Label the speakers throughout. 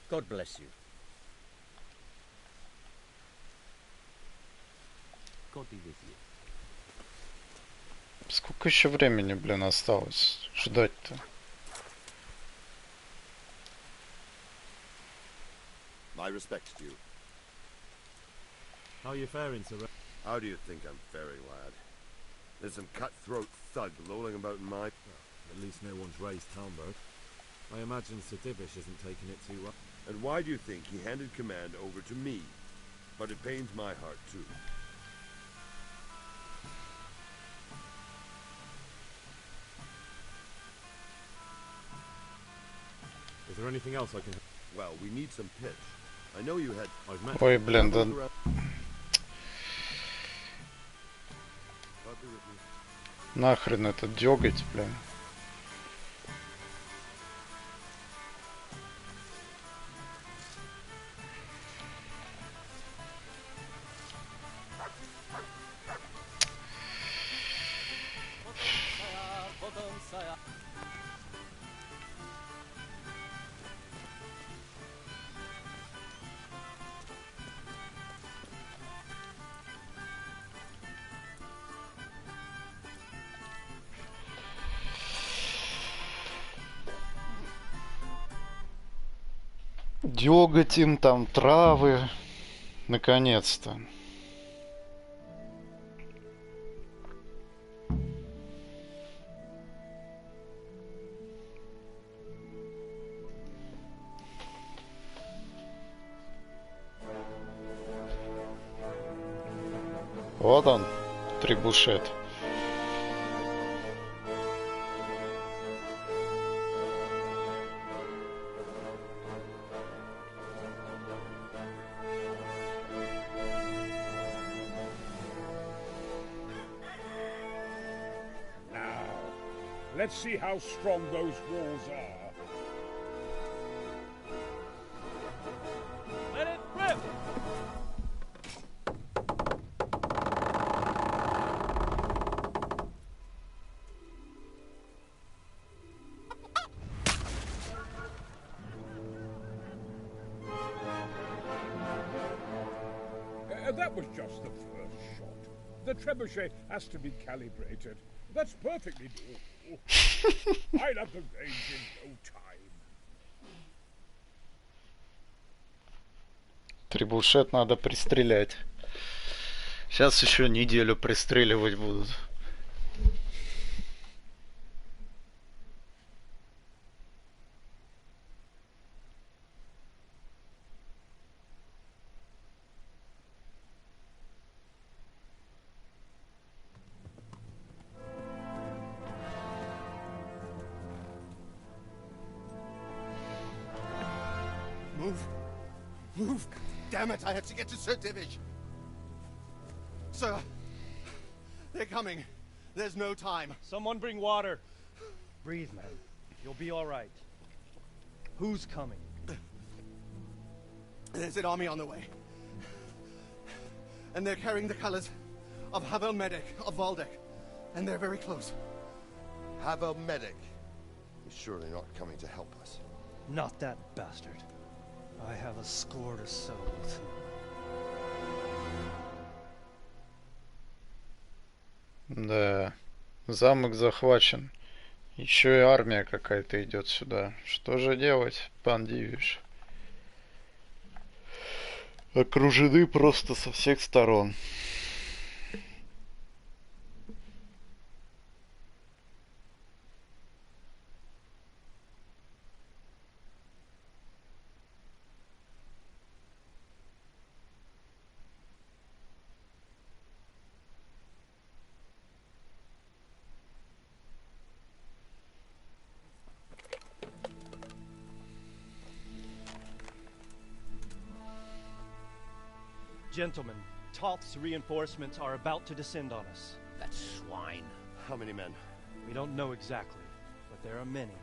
Speaker 1: God bless you. God be with you.
Speaker 2: Сколько еще времени, блин, осталось ждать-то?
Speaker 3: My respects to you.
Speaker 4: How are you faring, sir?
Speaker 3: How do you think I'm faring, lad? There's some cutthroat thug lolling about in my...
Speaker 4: At least no one's raised Talmberg. I imagine Sir Divish isn't taking it too well.
Speaker 3: And why do you think he handed command over to me? But it pains my heart, too.
Speaker 4: Is there anything else I can...
Speaker 3: Well, we need some pitch. I know you had...
Speaker 4: I've met...
Speaker 2: Ой, блин, да... Нахрен это дёгать, блин. Дёгать им там травы. Наконец-то. Вот он, трибушет.
Speaker 5: Let's see how strong those walls are.
Speaker 6: Let it rip!
Speaker 5: That was just the first shot. The trebuchet has to be calibrated. That's perfectly doable. I'll have the range in no time.
Speaker 2: Трибушет надо пристрелять. Сейчас еще неделю пристреливать будут.
Speaker 3: Move! Damn it, I have to get to Sir Divish. Sir, they're coming. There's no time.
Speaker 6: Someone bring water. Breathe, man. You'll be all right. Who's coming?
Speaker 3: There's an army on the way. And they're carrying the colors of Havel Medic of Valdek. And they're very close. Havel Medic? He's surely not coming to help us.
Speaker 6: Not that bastard. I have a score to settle with him.
Speaker 2: Да, замок захвачен. Еще и армия какая-то идет сюда. Что же делать, пан Дивиш? Окружены просто со всех сторон.
Speaker 6: Gentlemen, Toth's reinforcements are about to descend on us.
Speaker 1: That swine.
Speaker 3: How many men?
Speaker 6: We don't know exactly, but there are many,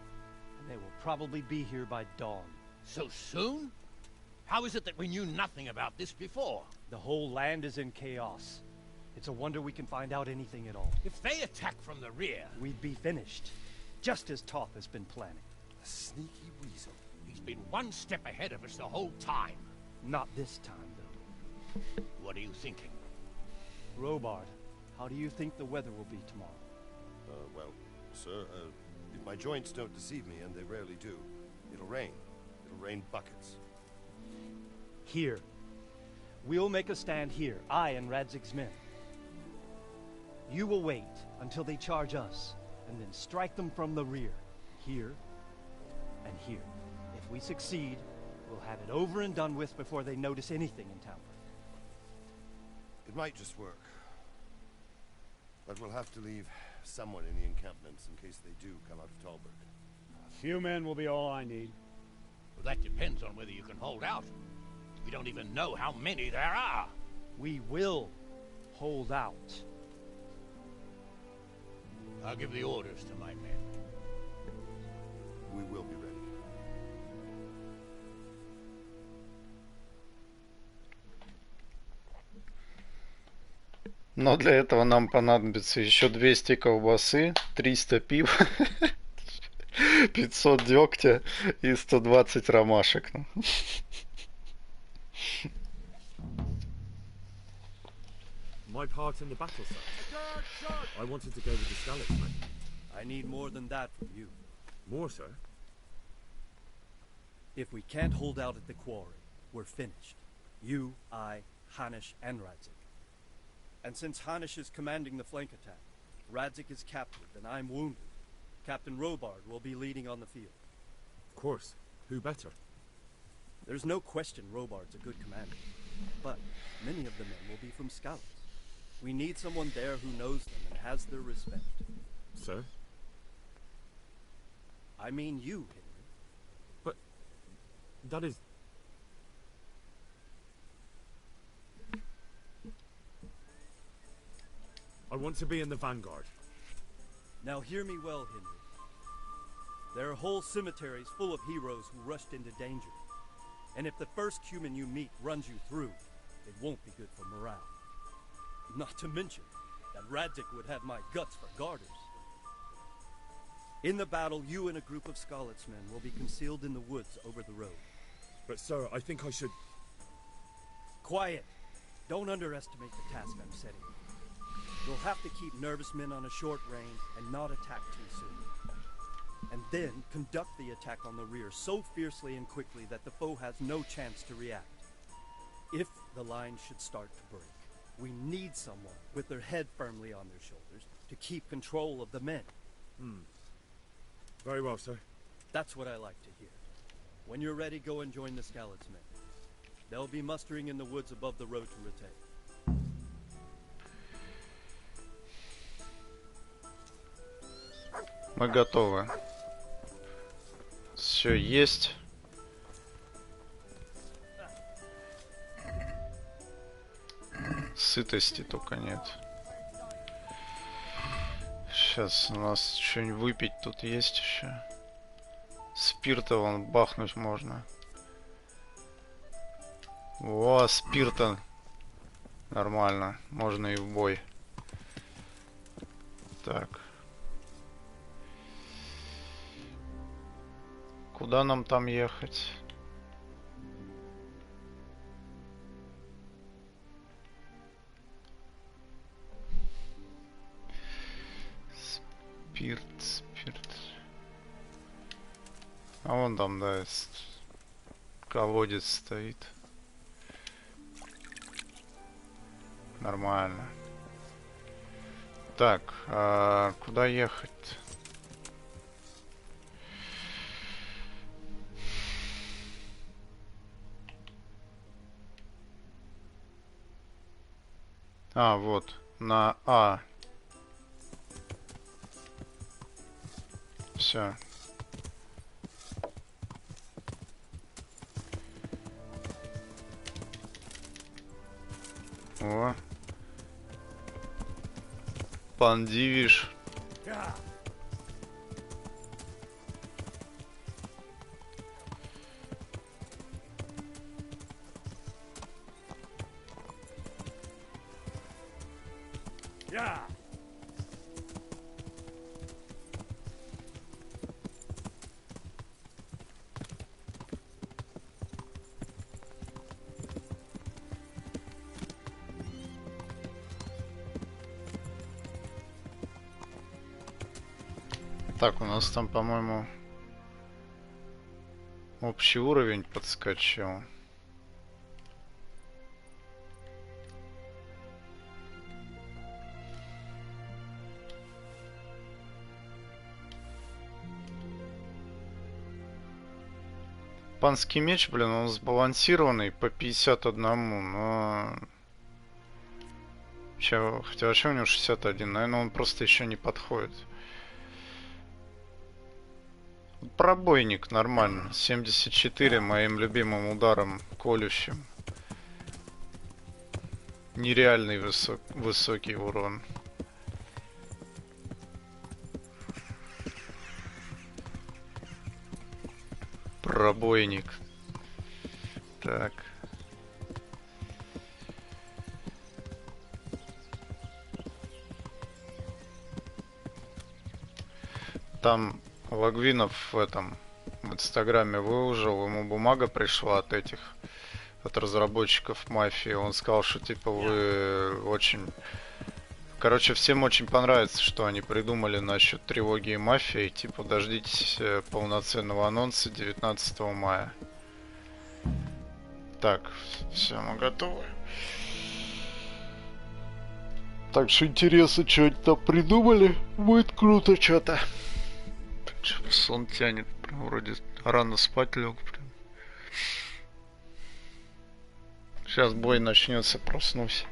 Speaker 6: and they will probably be here by dawn.
Speaker 1: So soon? How is it that we knew nothing about this before?
Speaker 6: The whole land is in chaos. It's a wonder we can find out anything at all.
Speaker 1: If they attack from the rear...
Speaker 6: We'd be finished, just as Toth has been planning.
Speaker 3: A sneaky weasel.
Speaker 1: He's been one step ahead of us the whole time.
Speaker 6: Not this time, though.
Speaker 1: What are you thinking?
Speaker 6: Robard, how do you think the weather will be tomorrow?
Speaker 3: Well, sir, if my joints don't deceive me, and they rarely do, it'll rain. It'll rain buckets.
Speaker 6: Here. We'll make a stand here, I and Radzig's men. You will wait until they charge us, and then strike them from the rear. Here, and here. If we succeed, we'll have it over and done with before they notice anything in town.
Speaker 3: It might just work. But we'll have to leave someone in the encampments in case they do come out of Talberg.
Speaker 5: A few men will be all I need.
Speaker 1: Well, that depends on whether you can hold out. We don't even know how many there are.
Speaker 6: We will hold out.
Speaker 1: I'll give the orders to my men.
Speaker 3: We will be ready.
Speaker 2: Но для этого нам понадобится еще 200 колбасы, 300 пива, 500 дегтя и 120 ромашек.
Speaker 4: My part in the battle, sir. I wanted to go with the Skalitz.
Speaker 6: I need more than that from you.
Speaker 4: More, sir?
Speaker 6: If we can't hold out at the quarry, we're finished. You, I, Hanish, and Radzik. And since Hanish is commanding the flank attack, Radzik is captured and I'm wounded, Captain Robard will be leading on the field.
Speaker 4: Of course. Who better?
Speaker 6: There's no question Robard's a good commander, but many of the men will be from Skalitz. We need someone there who knows them and has their respect.
Speaker 4: Sir?
Speaker 6: I mean you, Henry.
Speaker 4: But that is... I want to be in the vanguard.
Speaker 6: Now hear me well, Henry. There are whole cemeteries full of heroes who rushed into danger. And if the first human you meet runs you through, it won't be good for morale. Not to mention that Radzik would have my guts for garters. In the battle, you and a group of Skalitz men will be concealed in the woods over the road.
Speaker 4: But sir, I think I should...
Speaker 6: Quiet! Don't underestimate the task I'm setting you. You'll have to keep nervous men on a short range and not attack too soon. And then conduct the attack on the rear so fiercely and quickly that the foe has no chance to react. If the line should start to break, we need someone with their head firmly on their shoulders to keep control of the men.
Speaker 4: Very well, sir.
Speaker 6: That's what I like to hear. When you're ready, go and join the Skalitz men. They'll be mustering in the woods above the road to Rete.
Speaker 2: Мы готовы. Все есть. Сытости только нет. Сейчас у нас что-нибудь выпить тут есть еще. Спирта вон бахнуть можно. О, спирта. Нормально. Можно и в бой. Так. Куда нам там ехать? Спирт. А вон там, да, колодец стоит. Нормально. Так, а куда ехать? А, вот, на А. Все. О. Пандивиш. Так, у нас там, по-моему, общий уровень подскочил. Панский меч, блин, он сбалансированный по 51, но... Хотя вообще у него 61, наверное, он просто еще не подходит. Пробойник нормально, 74 моим любимым ударом колющим. Нереальный высокий урон. Пробойник. Так. Там Логвинов в этом в инстаграме выложил, ему бумага пришла от этих, от разработчиков мафии. Он сказал, что типа вы очень... Короче, всем очень понравится, что они придумали насчет трилогии мафии. Типа, дождитесь полноценного анонса 19 мая. Так, все, мы готовы. Так что интересно, что они там придумали. Будет круто что-то. Сон тянет. Прям вроде рано спать лег. Прям. Сейчас бой начнется, проснусь.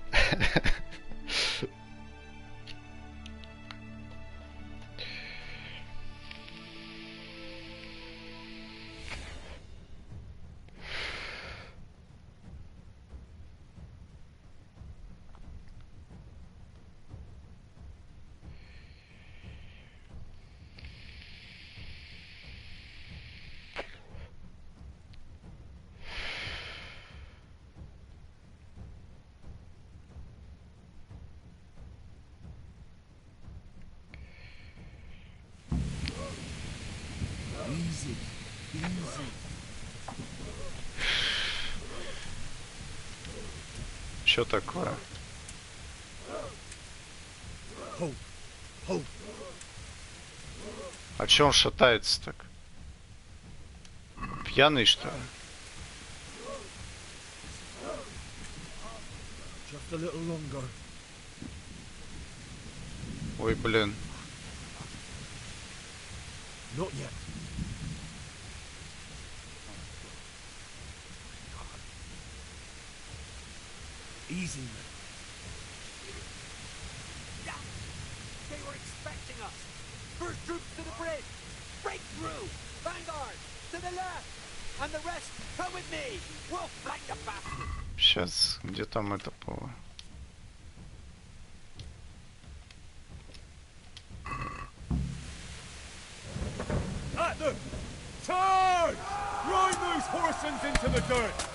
Speaker 2: Что такое? А чё он шатается так? Пьяный, что ли? Ой, блин.
Speaker 6: Easy, man. Yeah, they were expecting us. First troops to the bridge. Break through. Vanguard to the left. And the rest, come with me. We'll flank the bastard.
Speaker 2: Сейчас, где там это было?
Speaker 5: At them! Charge! Ride those horsens into the dirt!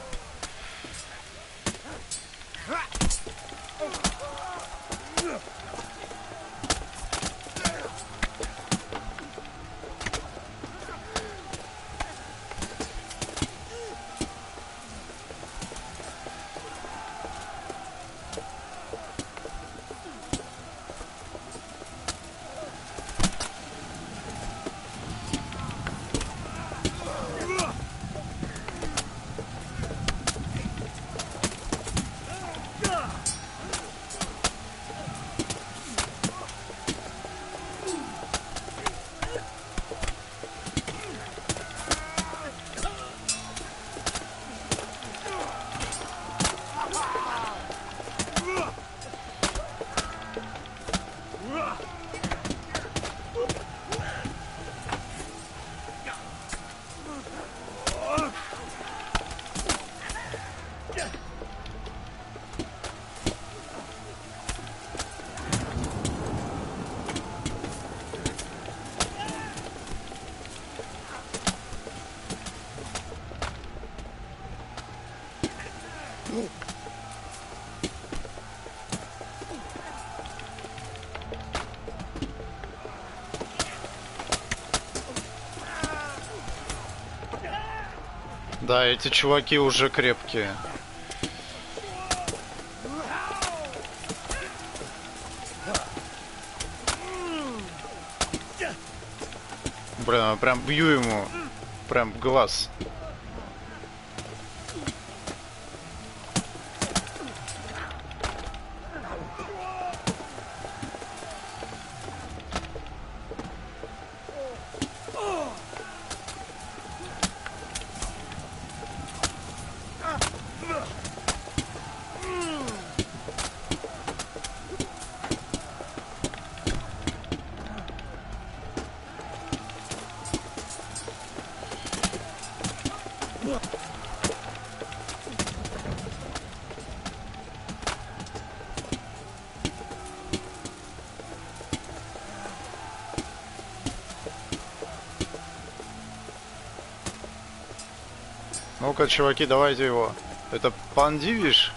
Speaker 2: Да, эти чуваки уже крепкие. Блин, прям бью ему. Прям в глаз. Ну-ка, чуваки, давайте его. Это Пандивиш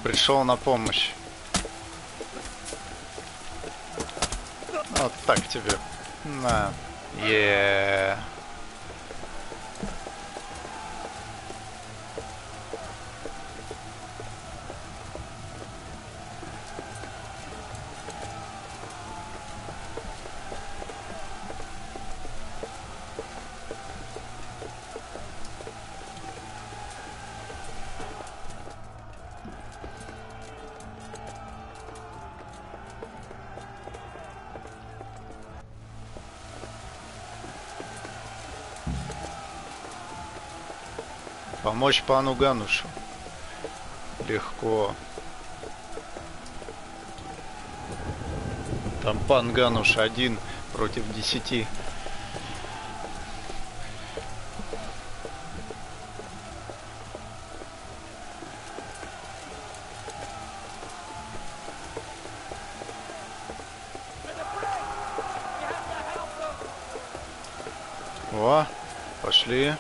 Speaker 2: пришел на помощь. Вот так тебе. На. Помочь пану Ганушу. Легко. Там пан Гануш 1 против 10. О, пошли.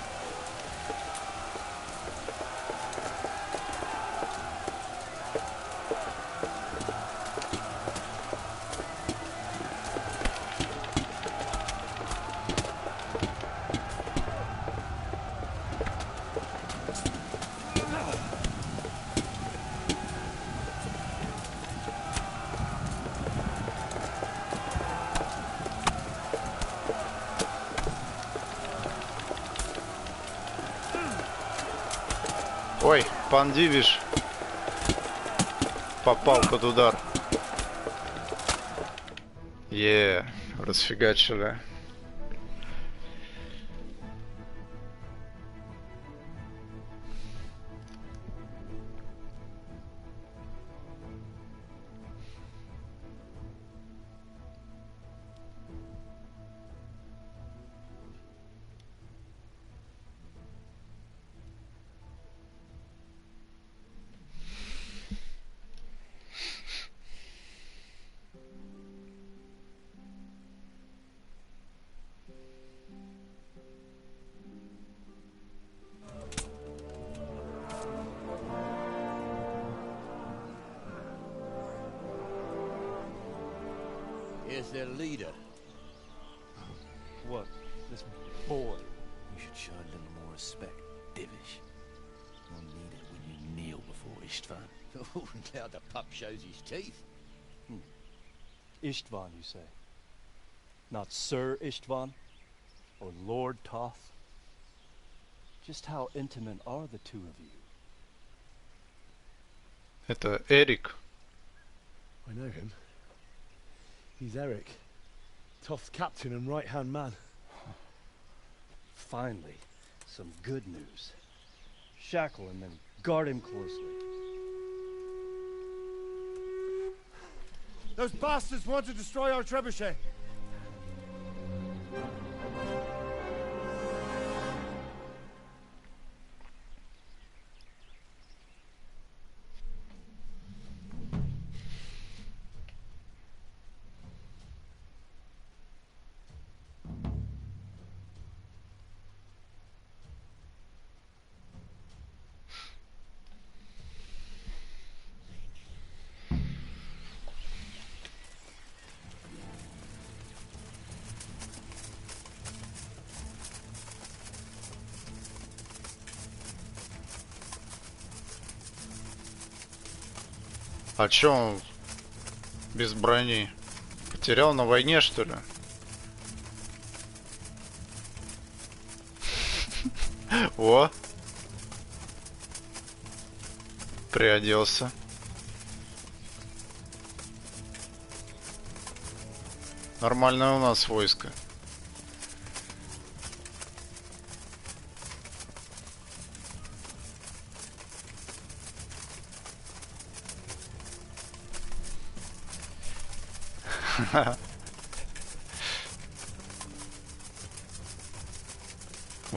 Speaker 2: Ой, пан Дивиш попал под удар. Расфигачили.
Speaker 1: Here's their leader.
Speaker 6: What? This boy?
Speaker 1: You should show a little more respect, Divish. You'll need it when you kneel before Istvan. Oh, now the pup shows his teeth.
Speaker 6: Istvan, you say? Not Sir Istvan? Or Lord Toth? Just how intimate are the two of you?
Speaker 2: Это Эрик.
Speaker 7: I know him. He's Eric, Toth's captain and right-hand man.
Speaker 6: Finally, some good news. Shackle him and guard him closely.
Speaker 3: Those bastards want to destroy our trebuchet.
Speaker 2: А чё он без брони? Потерял на войне, что ли? О! Приоделся. Нормальное у нас войско.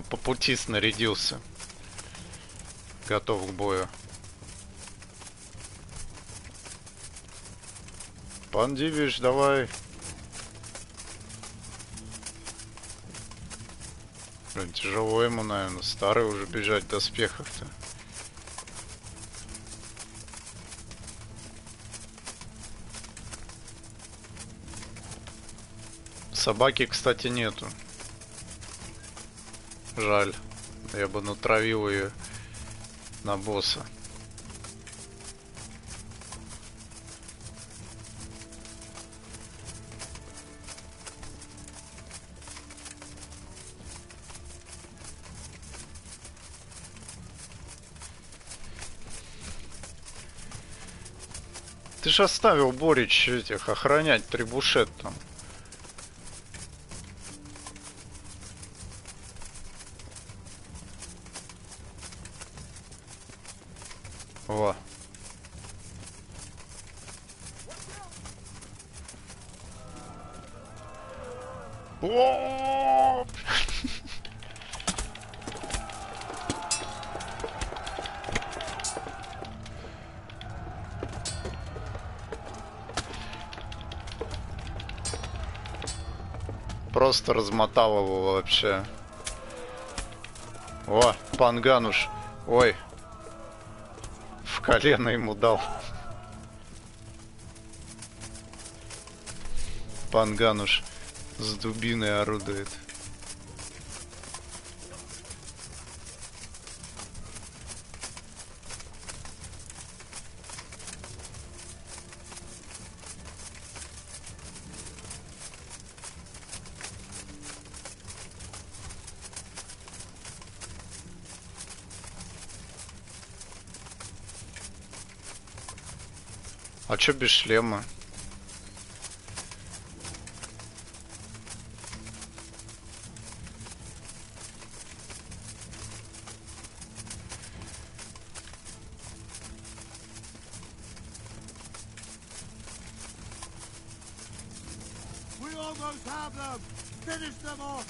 Speaker 2: По пути снарядился. Готов к бою. Пан Дивиш, давай. Блин, тяжело ему, наверное. Старый уже бежать в доспехах-то. Собаки, кстати, нету. Жаль. Я бы натравил ее на босса. Ты же оставил Борич этих охранять трибушет там. Во. О! Просто размотал его вообще. О, пангануш. Ой. В колено ему дал. Пангануш с дубиной орудует. А чё без шлема?
Speaker 3: We almost have them! Finish them off!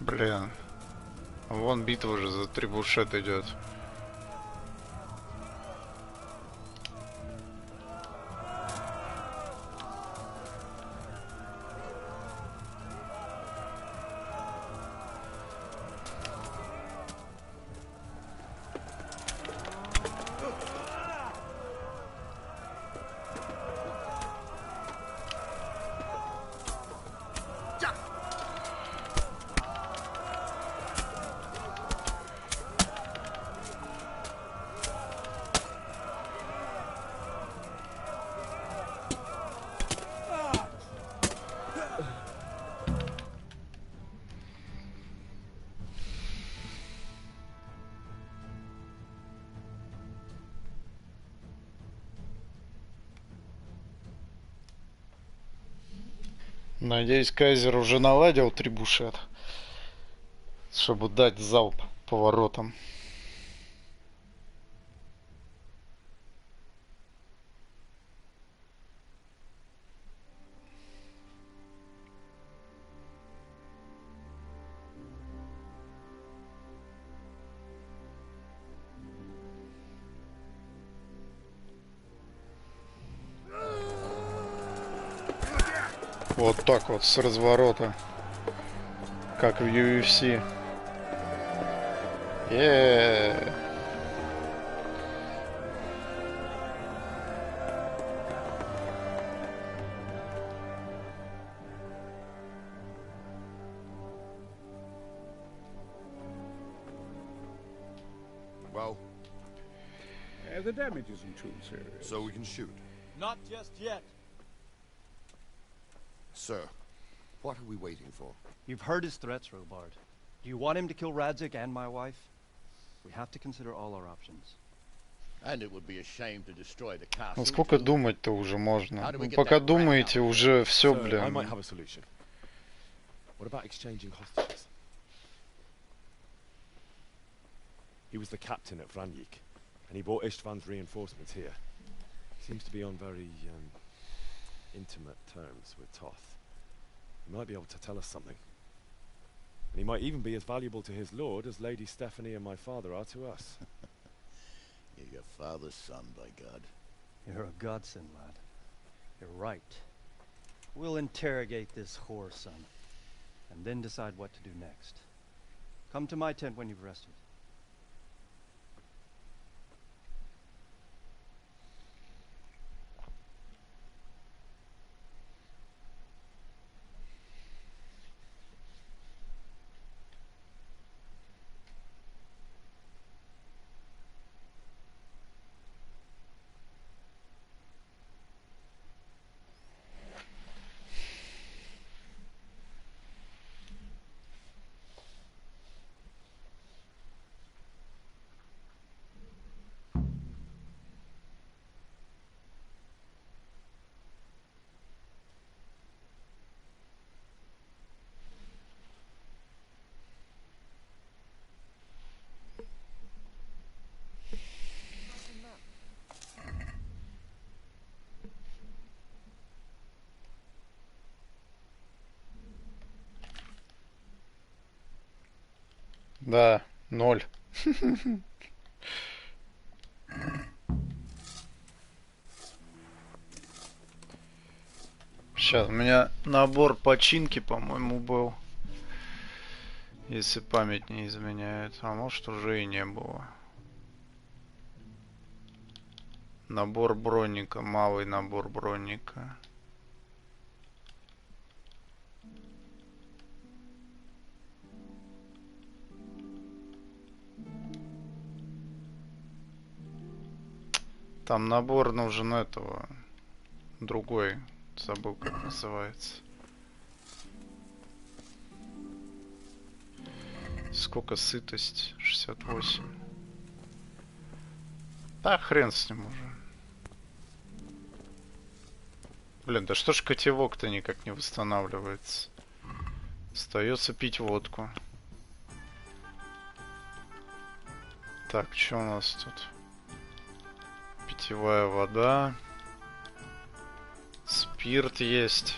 Speaker 2: Блин. Вон битва уже за трибушет идет. Надеюсь, Кайзер уже наладил трибушет, чтобы дать залп поворотом. Вот так вот, с разворота. Как в UFC.
Speaker 3: Well,
Speaker 5: The damage isn't too serious.
Speaker 3: so we can shoot.
Speaker 6: Not just yet.
Speaker 3: Sir, what are we waiting for?
Speaker 6: You've heard his threats, Robard. Do you want him to kill Radzik and my wife? We have to consider all our options.
Speaker 1: And it would be a shame to destroy the castle.
Speaker 2: Ну сколько думать-то уже можно? Ну, пока думаете, уже все,
Speaker 7: So, I
Speaker 2: блин.
Speaker 7: might have a solution. What about exchanging hostages? He was the captain at Vranjik, and he brought Istvan's reinforcements here. Seems to be on very intimate terms with Toth. He might be able to tell us something. And he might even be as valuable to his lord as Lady Stephanie and my father are to us.
Speaker 1: You're your father's son, by God.
Speaker 6: You're a godsend, lad. You're right. We'll interrogate this whore son, and then decide what to do next. Come to my tent when you've rested.
Speaker 2: Да, 0. Сейчас, у меня набор починки, по-моему, был. Если память не изменяет. А может, уже и не было. Набор бронника, малый набор бронника. Там набор нужен этого. Другой. Забыл, как называется. Сколько сытость? 68. Да, хрен с ним уже. Блин, да что ж котелок-то никак не восстанавливается? Остается пить водку. Так, что у нас тут? Питьевая вода. Спирт есть.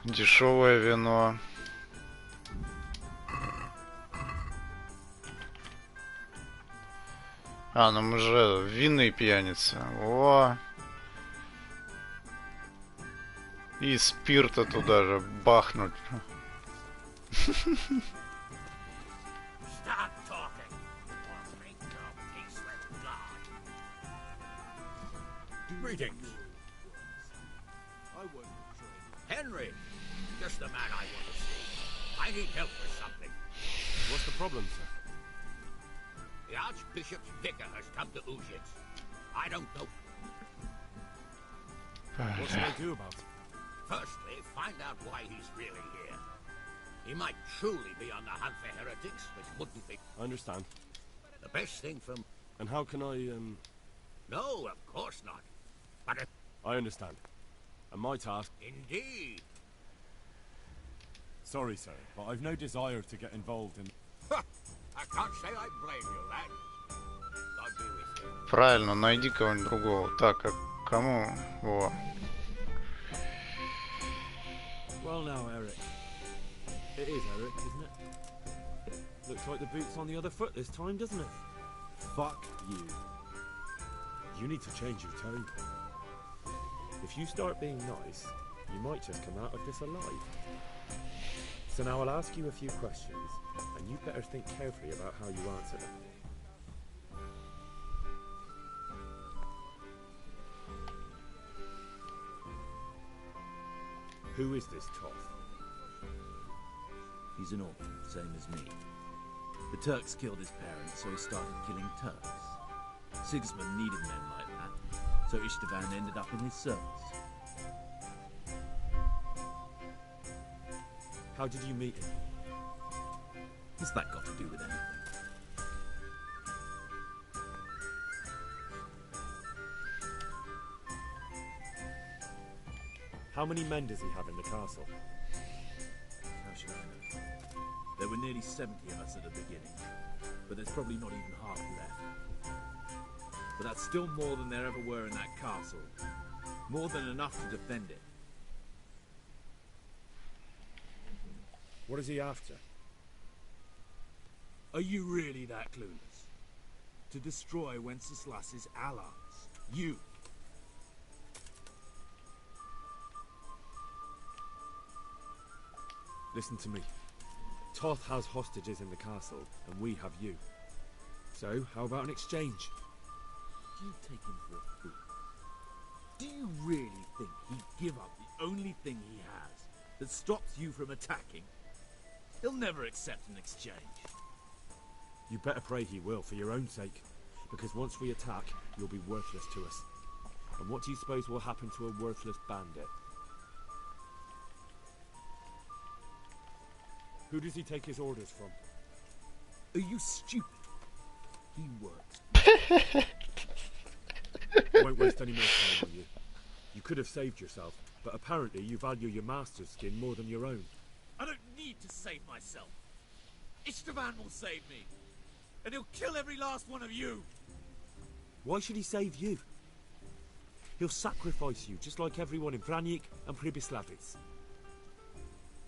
Speaker 2: Дешевое вино. А, ну мы же винные пьяницы. О! И спирта туда же бахнуть.
Speaker 8: Greetings. Henry, just the man I want to see. I need help with something.
Speaker 4: What's the problem, sir?
Speaker 8: The Archbishop's vicar has come to Uzhitz. I don't know.
Speaker 4: What should I do about it?
Speaker 8: Firstly, find out why he's really here. He might truly be on the hunt for heretics, which wouldn't be...
Speaker 4: I understand.
Speaker 8: The best thing from...
Speaker 4: And how can I,
Speaker 8: No, of course not. But if...
Speaker 4: I understand. And my task...
Speaker 8: Indeed.
Speaker 4: Sorry, sir, but I've no desire to get involved in...
Speaker 8: I can't say I blame you, lad. God be with you.
Speaker 2: Правильно, найди кого-нибудь другого. Так, а кому? Во.
Speaker 4: Well now, Eric. It is Eric, isn't it? Looks like the boot's on the other foot this time, doesn't it? Fuck you. You need to change your tone.
Speaker 7: If you start being nice, you might just come out of this alive. So now I'll ask you a few questions, and you better think carefully about how you answer them. Who is this Toth?
Speaker 1: He's an orphan, same as me. The Turks killed his parents, so he started killing Turks. Sigismund needed men like that, so Istvan ended up in his service.
Speaker 7: How did you meet him?
Speaker 1: What's that got to do with anything?
Speaker 7: How many men does he have in the castle?
Speaker 1: How should I know? There were nearly 70 of us at the beginning, but there's probably not even half left. But that's still more than there ever were in that castle. More than enough to defend it.
Speaker 7: What is he after?
Speaker 1: Are you really that clueless? To destroy Wenceslas's allies. You.
Speaker 7: Listen to me. Toth has hostages in the castle, and we have you. So, how about an exchange?
Speaker 1: Do you take him for a fool? Do you really think he'd give up the only thing he has that stops you from attacking? He'll never accept an exchange.
Speaker 7: You better pray he will, for your own sake. Because once we attack, you'll be worthless to us. And what do you suppose will happen to a worthless bandit? Who does he take his orders from?
Speaker 1: Are you stupid? He works.
Speaker 7: I won't waste any more time on you. You could have saved yourself, but apparently you value your master's skin more than your own.
Speaker 1: I don't need to save myself. Istvan will save me. And he'll kill every last one of you.
Speaker 7: Why should he save you? He'll sacrifice you, just like everyone in Vranyik and Pribislavic.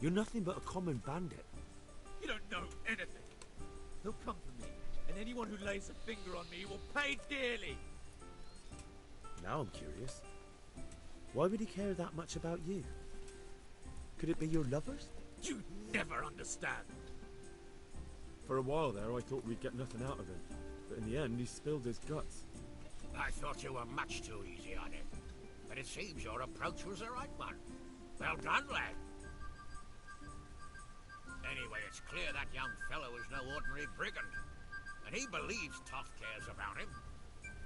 Speaker 7: You're nothing but a common bandit.
Speaker 1: You don't know anything. He'll come for me, and anyone who lays a finger on me will pay dearly.
Speaker 7: Now I'm curious. Why would he care that much about you? Could it be your lovers?
Speaker 1: You never understand.
Speaker 7: For a while there, I thought we'd get nothing out of him. But in the end, he spilled his guts.
Speaker 8: I thought you were much too easy on it. But it seems your approach was the right one. Well done, lad. Anyway, it's clear that young fellow is no ordinary brigand. And he believes Toth cares about him.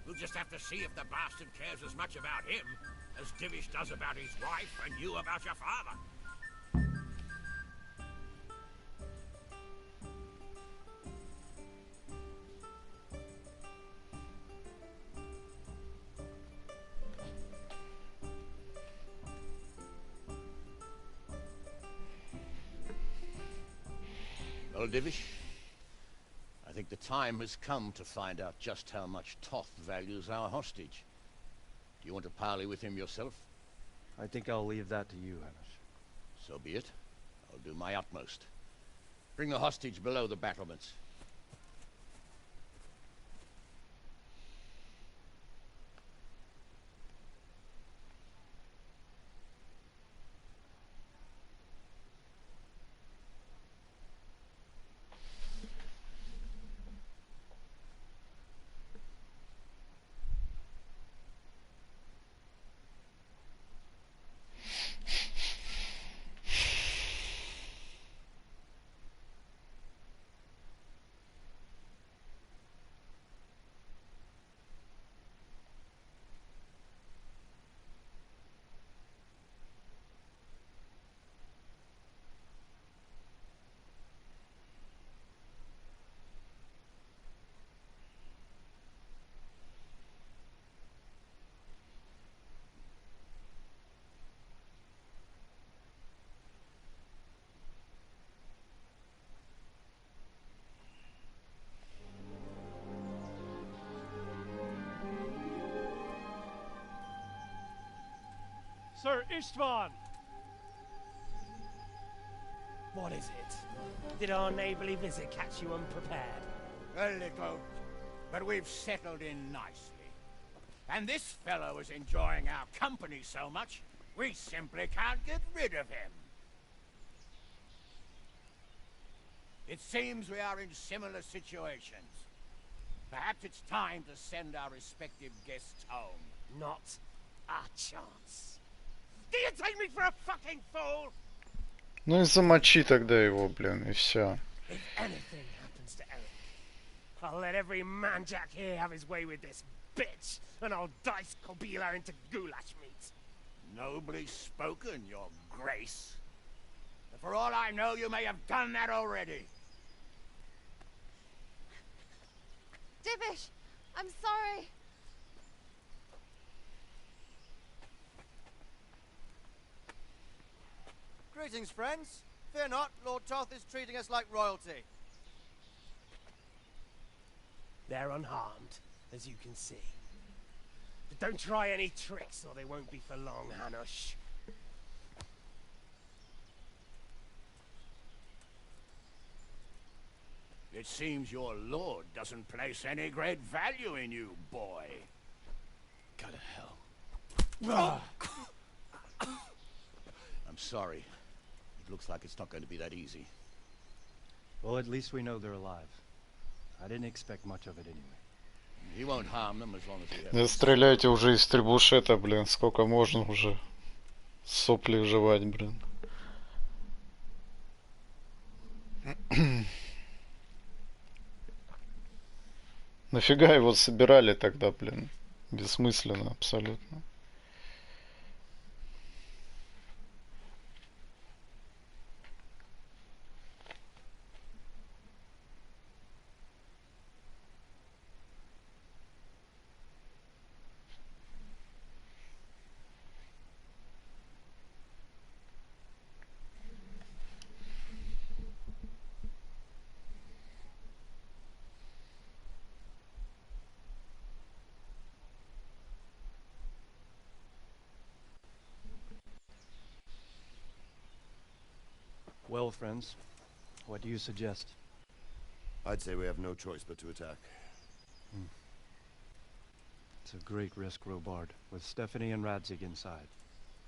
Speaker 8: We'll just have to see if the bastard cares as much about him as Divish does about his wife and you about your father. Well, Divish, I think the time has come to find out just how much Toth values our hostage. Do you want to parley with him yourself?
Speaker 6: I think I'll leave that to you, Hamish.
Speaker 8: So be it. I'll do my utmost. Bring the hostage below the battlements.
Speaker 9: Sir Istvan!
Speaker 10: What is it? Did our neighborly visit catch you unprepared?
Speaker 8: A little, but we've settled in nicely. And this fellow is enjoying our company so much, we simply can't get rid of him. It seems we are in similar situations. Perhaps it's time to send our respective guests home.
Speaker 10: Not a chance. Do you take me for a fucking fool?
Speaker 2: Ну и замочи тогда его, блин, и все.
Speaker 10: If anything happens to Eric, I'll let every manjack here have his way with this bitch, and I'll dice Kobila into goulash meat.
Speaker 8: Nobly spoken, your grace. But for all I know, you may have done that already.
Speaker 9: Divish, I'm sorry.
Speaker 11: Greetings, friends. Fear not, Lord Toth is treating us like royalty.
Speaker 10: They're unharmed, as you can see. But don't try any tricks, or they won't be for long, Hanush.
Speaker 8: It seems your lord doesn't place any great value in you, boy.
Speaker 7: Go to hell.
Speaker 8: I'm sorry. It looks like it's not going to be that easy.
Speaker 6: Well, at least we know they're alive. I didn't expect much of it anyway.
Speaker 8: He won't harm them as long as he has.
Speaker 2: Да стреляйте уже из трибушета, блин, сколько можно уже сопли жевать, блин. Нафига его собирали тогда, блин? Бессмысленно абсолютно.
Speaker 6: Well, friends, what do you suggest?
Speaker 3: I'd say we have no choice but to attack.
Speaker 6: It's a great risk, Robard, with Stephanie and Radzig inside.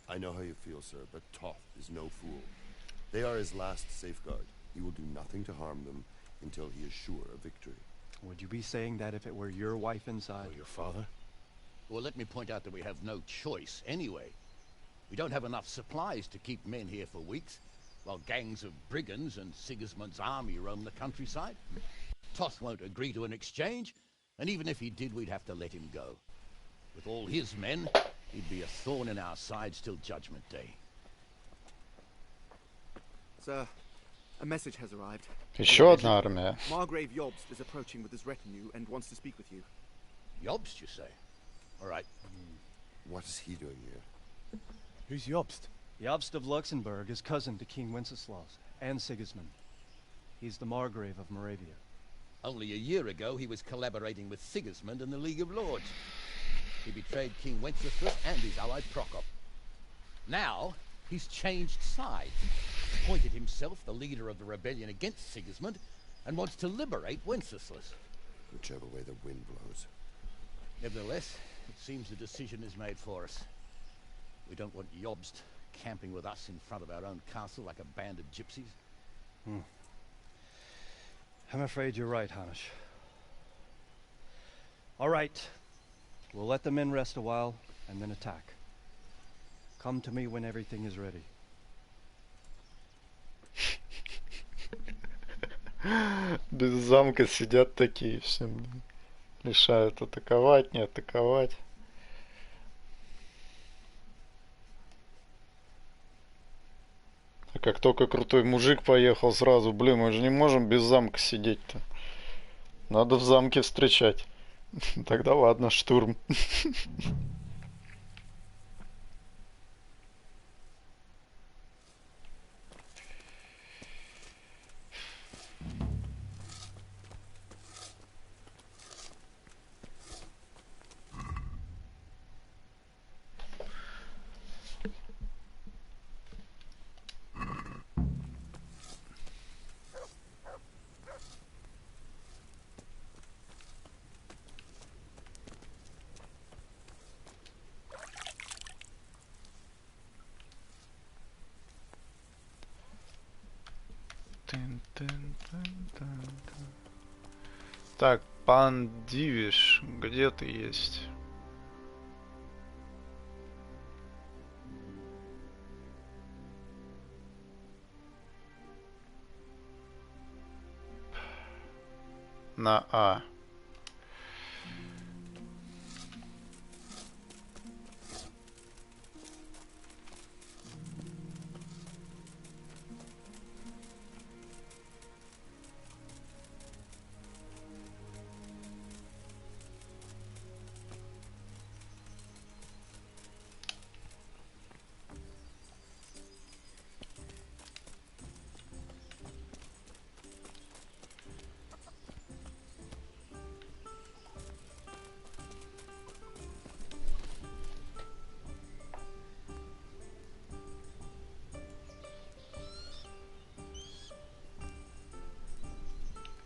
Speaker 3: I know how you feel, sir, but Toth is no fool. They are his last safeguard. He will do nothing to harm them until he is sure of victory.
Speaker 6: Would you be saying that if it were your wife inside?
Speaker 7: Or your father?
Speaker 8: Well, let me point out that we have no choice anyway. We don't have enough supplies to keep men here for weeks, while gangs of brigands and Sigismund's army roam the countryside. Toth won't agree to an exchange, and even if he did, we'd have to let him go. With all his men, he'd be a thorn in our sides till Judgment Day.
Speaker 12: Sir, a message has arrived.
Speaker 2: Еще одна армия.
Speaker 12: Margrave Jobst is approaching with his retinue and wants to speak with you.
Speaker 8: Jobst, you say? All right.
Speaker 3: What is he doing here?
Speaker 7: Who's Jobst?
Speaker 6: Jobst of Luxembourg is cousin to King Wenceslaus and Sigismund. He's the Margrave of Moravia.
Speaker 8: Only a year ago, he was collaborating with Sigismund and the League of Lords. He betrayed King Wenceslas and his ally Prokop. Now, he's changed sides, appointed himself the leader of the rebellion against Sigismund, and wants to liberate Wenceslas.
Speaker 3: Whichever way the wind blows.
Speaker 8: Nevertheless, it seems the decision is made for us. We don't want Jobst camping with us in front of our own castle like a band of gypsies.
Speaker 6: I'm afraid you're right, Hanush. All right. We'll let the men rest a while, and then attack. Come to me when everything is ready.
Speaker 2: Без замка сидят такие все. Решают атаковать, не атаковать. А как только крутой мужик поехал сразу, блин, мы же не можем без замка сидеть-то. Надо в замке встречать. Тогда ладно, штурм. Так, пан Дивиш, где ты есть? На А.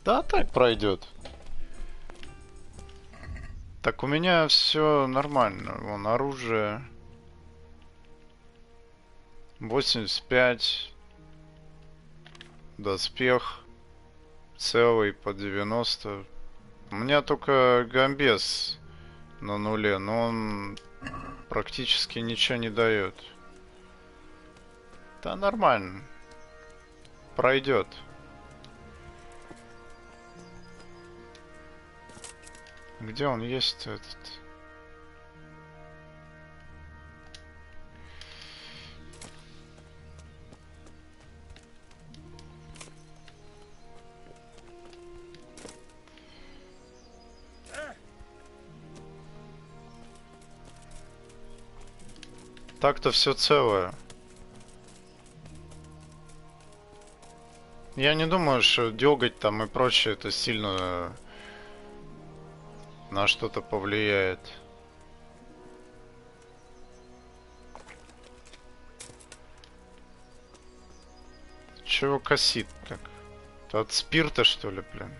Speaker 2: Да, так пройдет. Так, у меня все нормально. Вон оружие. 85. Доспех. Целый по 90. У меня только гамбес на нуле, но он практически ничего не дает. Да нормально. Пройдет. Где он есть, этот? Так-то все целое. Я не думаю, что дергать там и прочее это сильно на что-то повлияет. Чего косит так? Это от спирта, что ли, блин?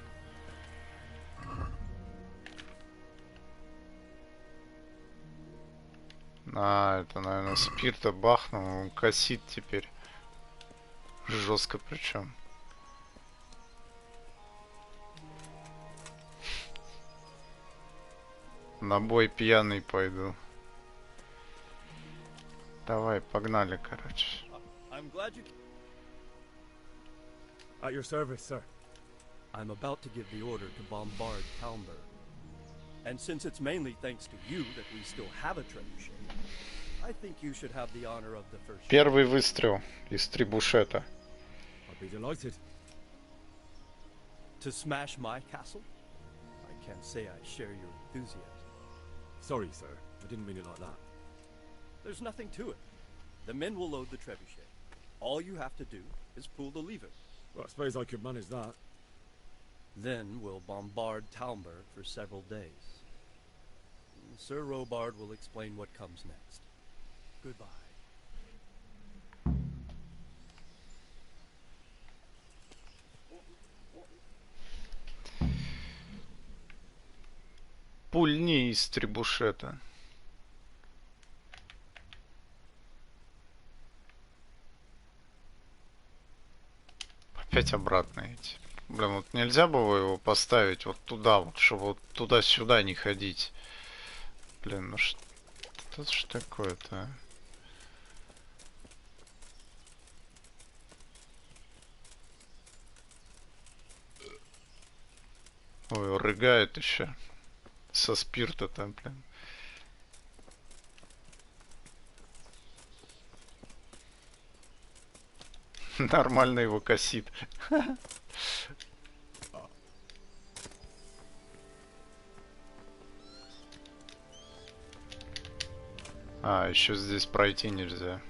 Speaker 2: А, это, наверное, спирта бахнул, он косит теперь. Жестко причем. На бой пьяный пойду. Давай, погнали, короче.
Speaker 6: I'm glad you...
Speaker 4: At your service, sir.
Speaker 6: I'm about to give the order to bombard Talmberg. And since it's mainly thanks to you that we still have a trebuchet, I think you should have the honor of the first...
Speaker 2: Первый выстрел из трибушета.
Speaker 4: I'd be delighted.
Speaker 6: To smash my castle? I can't say I share your enthusiasm.
Speaker 4: Sorry, sir. I didn't mean it like that.
Speaker 6: There's nothing to it. The men will load the trebuchet. All you have to do is pull the lever.
Speaker 4: Well, I suppose I could manage that.
Speaker 6: Then we'll bombard Talmberg for several days. Sir Robard will explain what comes next. Goodbye.
Speaker 2: Пульни из трибушета. Опять обратно эти. Блин, вот нельзя было его поставить вот туда, вот, чтобы вот туда-сюда не ходить. Блин, ну что ж такое-то? Ой, рыгает еще. Со спирта там, блин. Нормально его косит. А, еще здесь пройти нельзя.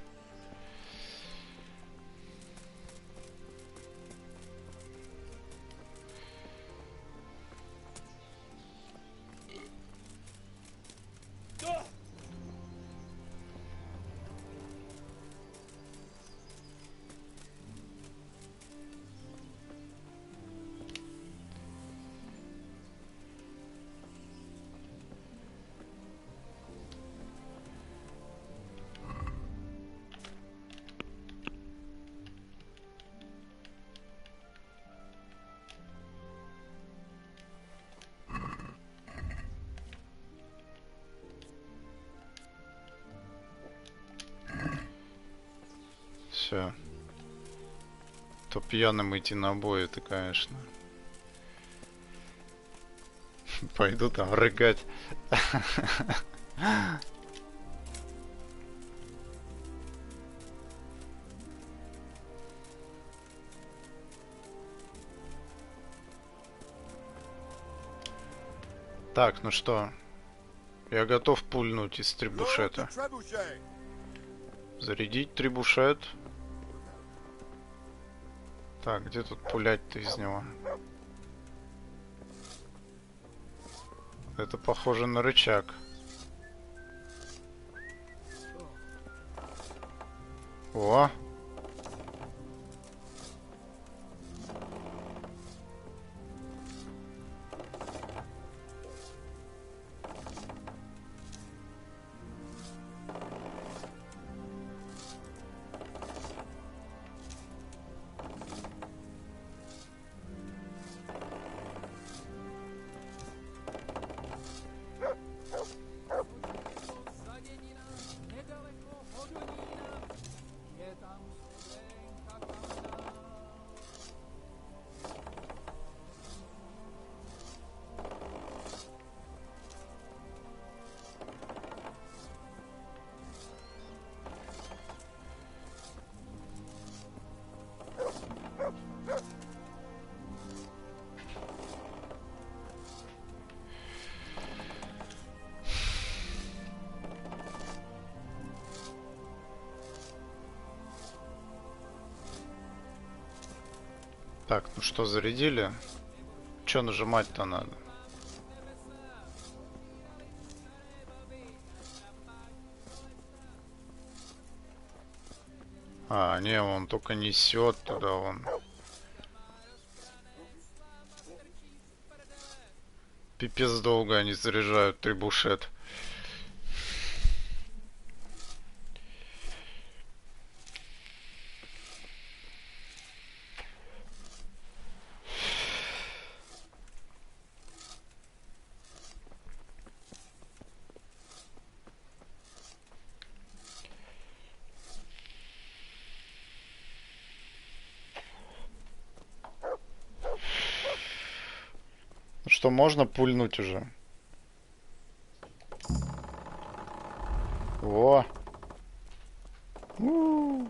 Speaker 2: Все. То пьяным идти на бой, это, конечно. Пойду там рыгать. Так, ну что? Я готов пульнуть из трибушета. Зарядить трибушет. Так, где тут пулять-то из него? Это похоже на рычаг. О! Так, ну что, зарядили? Что нажимать-то надо? А, не, он только несет туда, он. Пипец долго они заряжают трибушет. Что, можно пульнуть уже? О! У-у-у.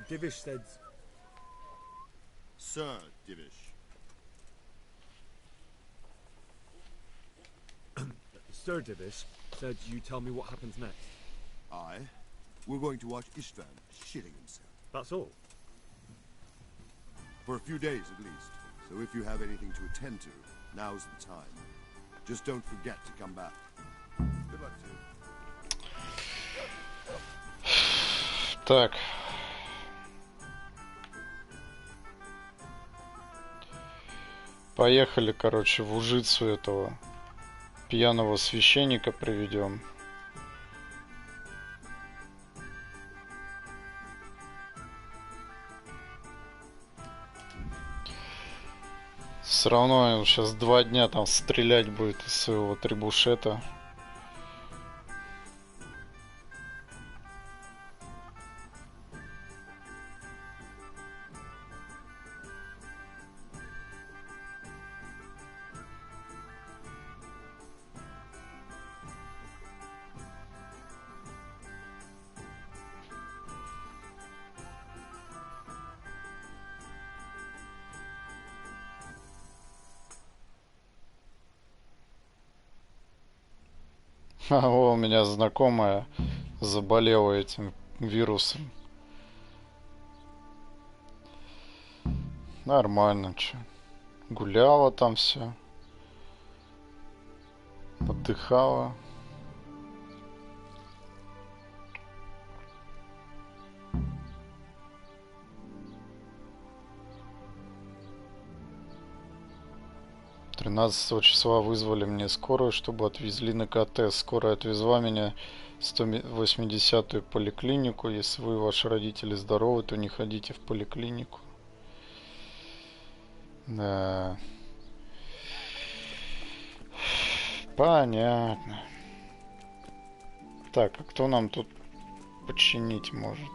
Speaker 4: Divish said...
Speaker 3: Sir Divish.
Speaker 4: Sir Divish said you tell me what happens next.
Speaker 3: Aye. We're going to watch Istvan shitting himself.
Speaker 4: That's all?
Speaker 3: For a few days at least. So if you have anything to attend to, now's the time. Just don't forget to come back. Good luck to you.
Speaker 2: Так. Поехали, короче, в Ужицу этого пьяного священника приведем. Все равно он сейчас 2 дня там стрелять будет из своего трибушета. О, у меня знакомая заболела этим вирусом. Нормально, чё. Гуляла там все. Отдыхала. Тринадцатого числа вызвали мне скорую, чтобы отвезли на КТ. Скорая отвезла меня в 180-ю поликлинику. Если вы и ваши родители здоровы, то не ходите в поликлинику. Да. Понятно. Так, а кто нам тут починить может?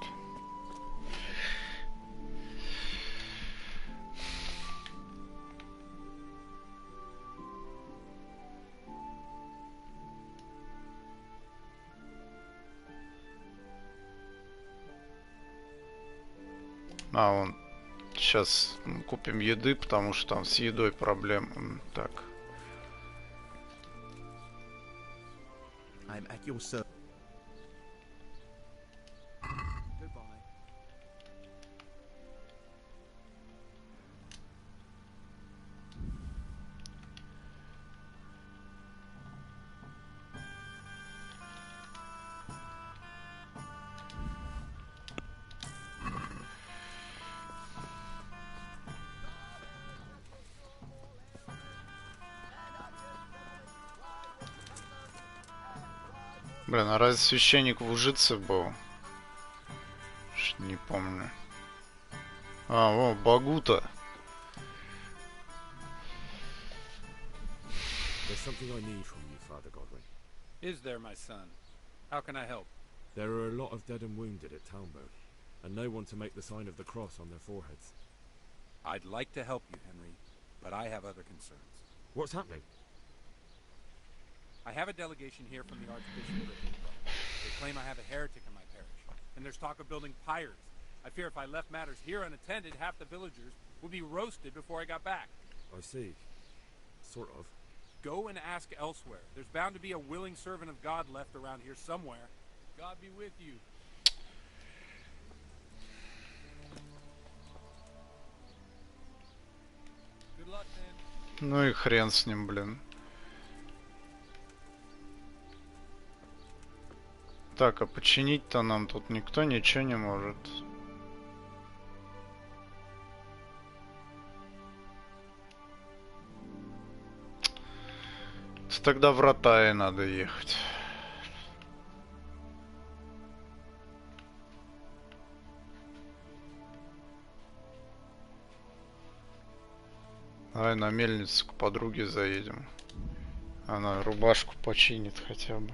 Speaker 2: А, он сейчас купим еды, потому что там с едой проблем. Так.
Speaker 12: I'm at your service. Goodbye.
Speaker 2: Блин, а разве священник в Ужице был? Не помню. А, о, Багута.
Speaker 4: There's something I need from you, Father Godwin.
Speaker 9: Is there, my son? How can I help?
Speaker 4: There are a lot of dead and wounded at Townbow, and no one to make the sign of the cross on their foreheads.
Speaker 9: I'd like to help you, Henry, but I have other concerns.
Speaker 4: What's happening?
Speaker 9: I have a delegation here from the Archbishop of Rickenborough. They claim I have a heretic in my parish, and there's talk of building pyres. I fear if I left matters here unattended, half the villagers would be roasted before I got back.
Speaker 4: I see. Sort of.
Speaker 9: Go and ask elsewhere. There's bound to be a willing servant of God left around here somewhere. God be with you. Good luck, man.
Speaker 2: Ну и хрен с ним, блин. Так, а починить-то нам тут никто ничего не может. Тогда в Ротае надо ехать. Давай на мельницу к подруге заедем. Она рубашку починит хотя бы.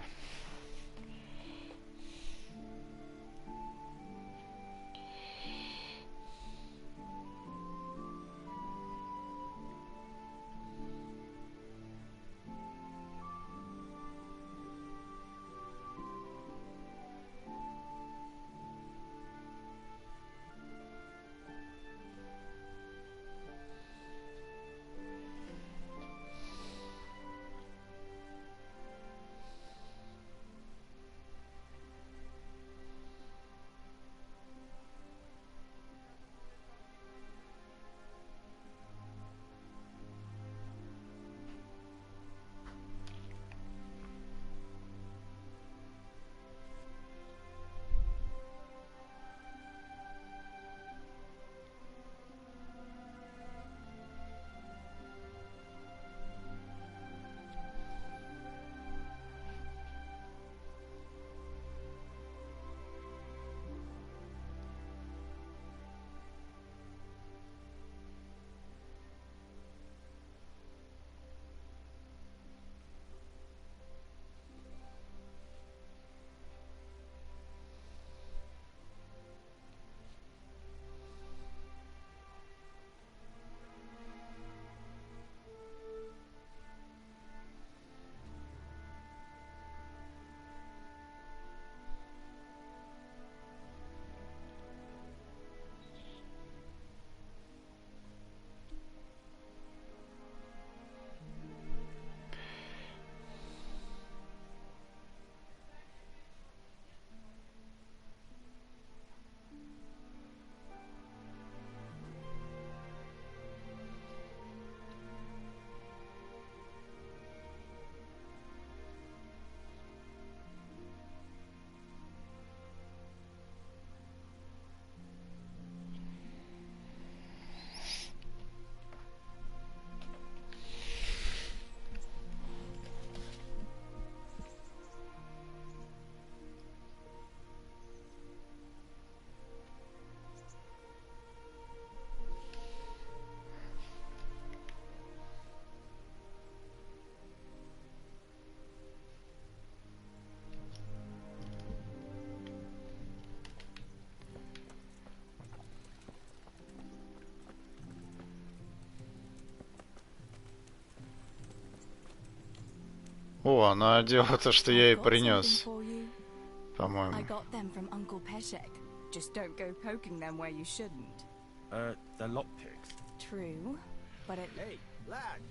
Speaker 2: О, она одела то, что я ей принес.
Speaker 13: I
Speaker 2: По-моему.
Speaker 13: got them from Uncle Peshek. Just don't go poking them where you shouldn't.
Speaker 4: They're lockpicks.
Speaker 13: True, but it...
Speaker 8: Hey, lad.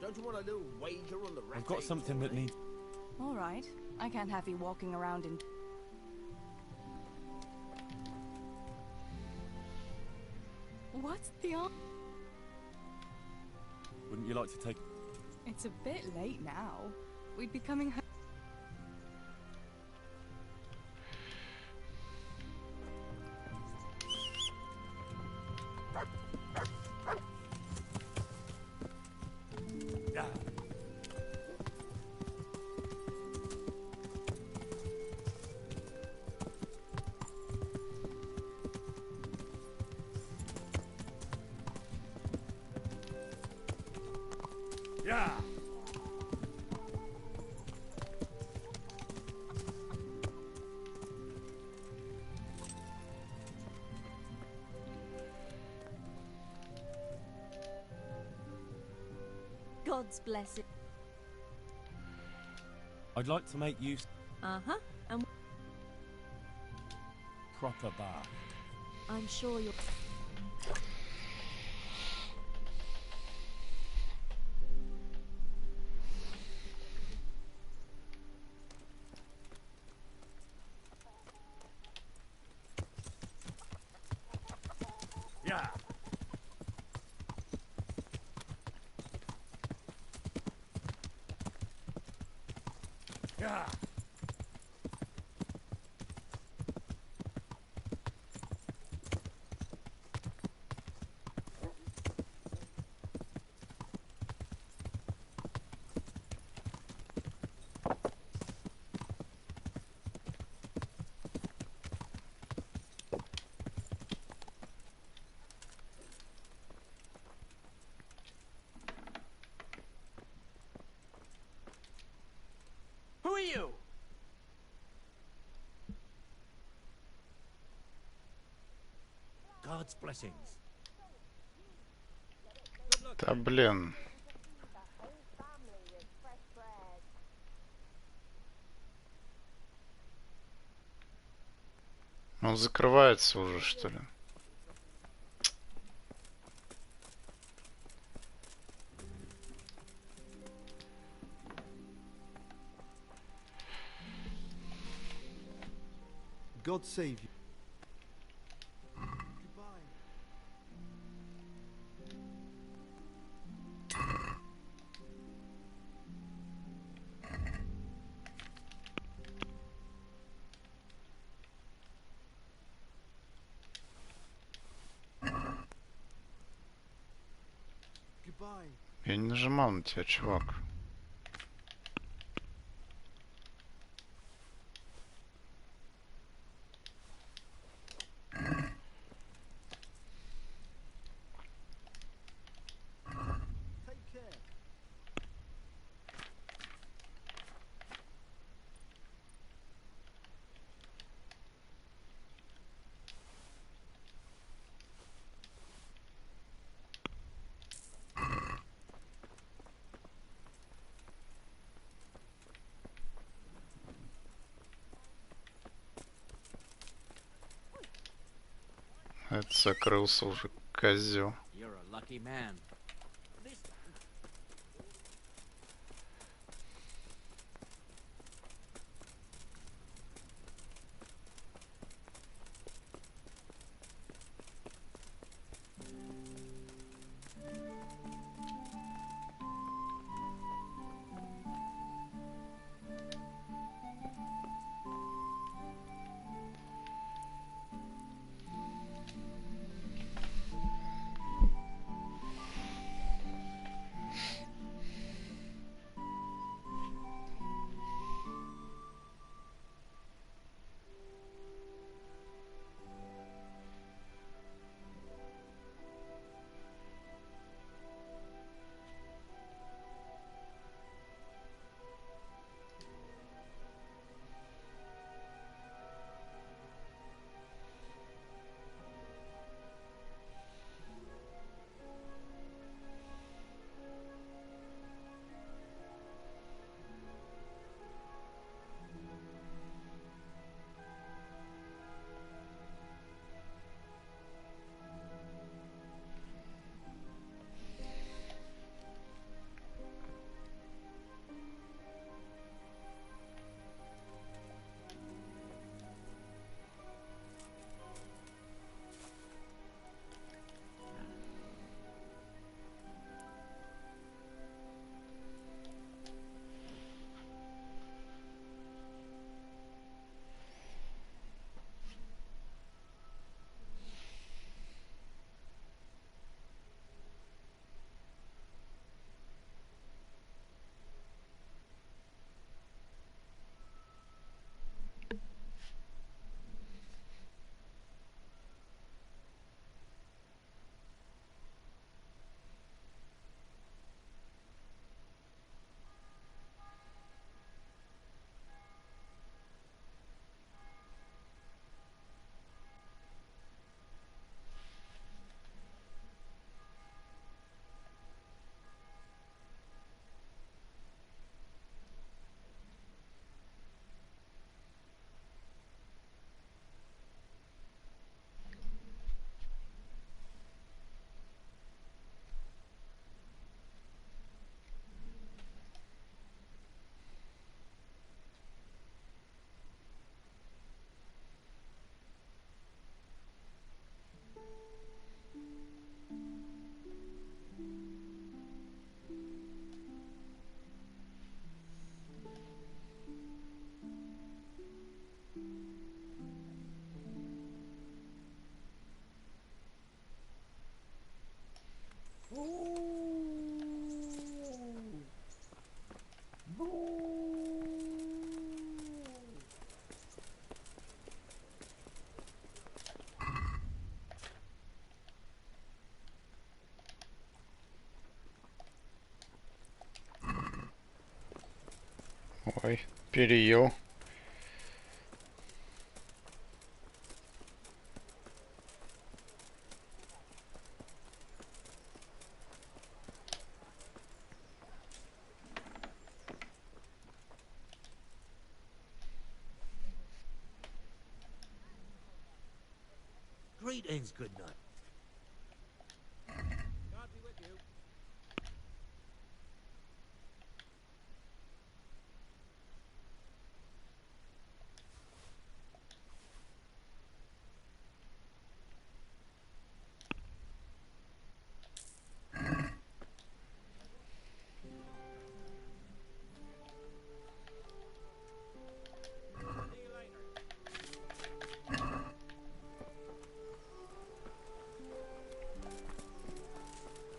Speaker 8: Don't you want a little wager on the
Speaker 4: I've got something that needs...
Speaker 13: All right. I can't have you walking around in... What's the...
Speaker 4: Wouldn't you like to take...
Speaker 13: It's a bit late now. We'd be coming home...
Speaker 4: Yeah.
Speaker 13: God's blessing.
Speaker 4: I'd like to make use
Speaker 13: Uh-huh. And
Speaker 4: proper bath.
Speaker 13: I'm sure you're...
Speaker 4: Yeah. Yeah.
Speaker 10: Who are you?
Speaker 4: God's blessings.
Speaker 2: Да блин. Он закрывается уже, что ли?
Speaker 12: God save you. Goodbye.
Speaker 2: Я не нажимал на тебя, чувак.
Speaker 12: Take care.
Speaker 2: Это закрылся уже, козел.
Speaker 14: You're a lucky man.
Speaker 2: Ой, переел.
Speaker 10: Greetings, good night.
Speaker 9: God be with you.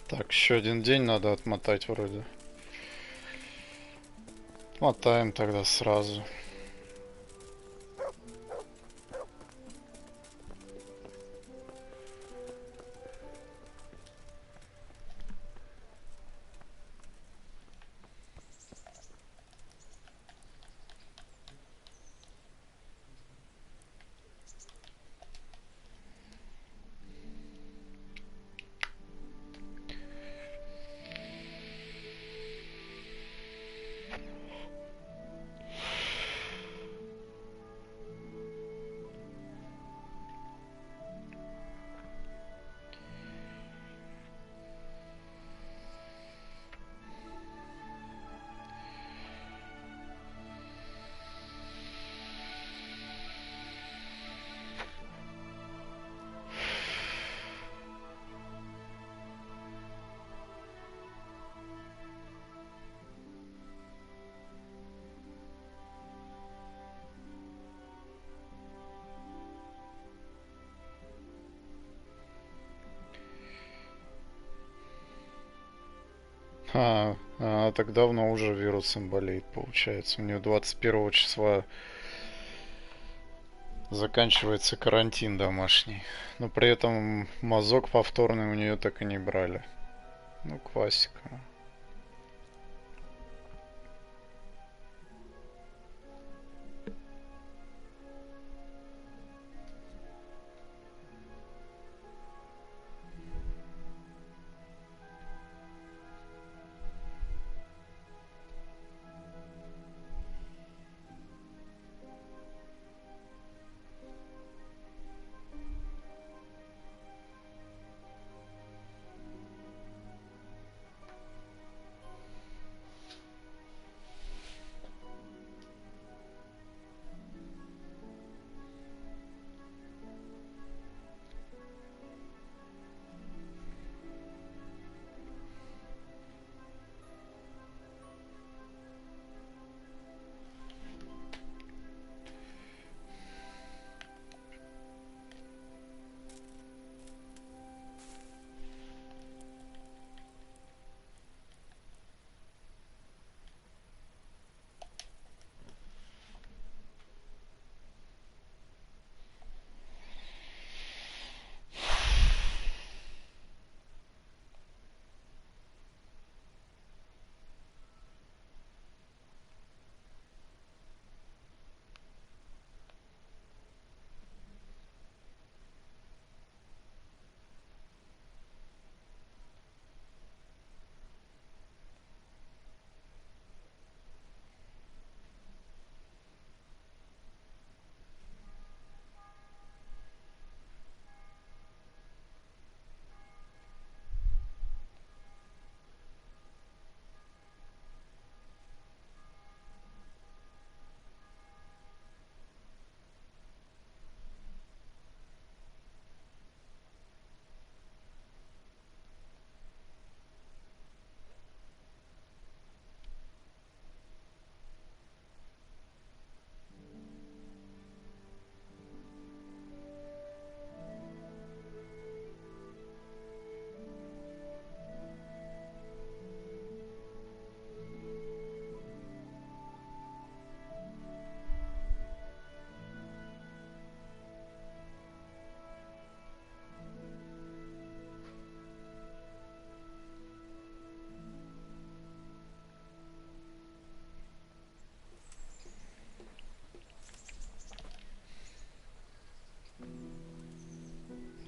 Speaker 2: Так, еще один день надо отмотать вроде. Мотаем тогда сразу. Она так давно уже вирусом болеет, получается. У нее 21 числа заканчивается карантин домашний. Но при этом мазок повторный у нее так и не брали. Ну, классика.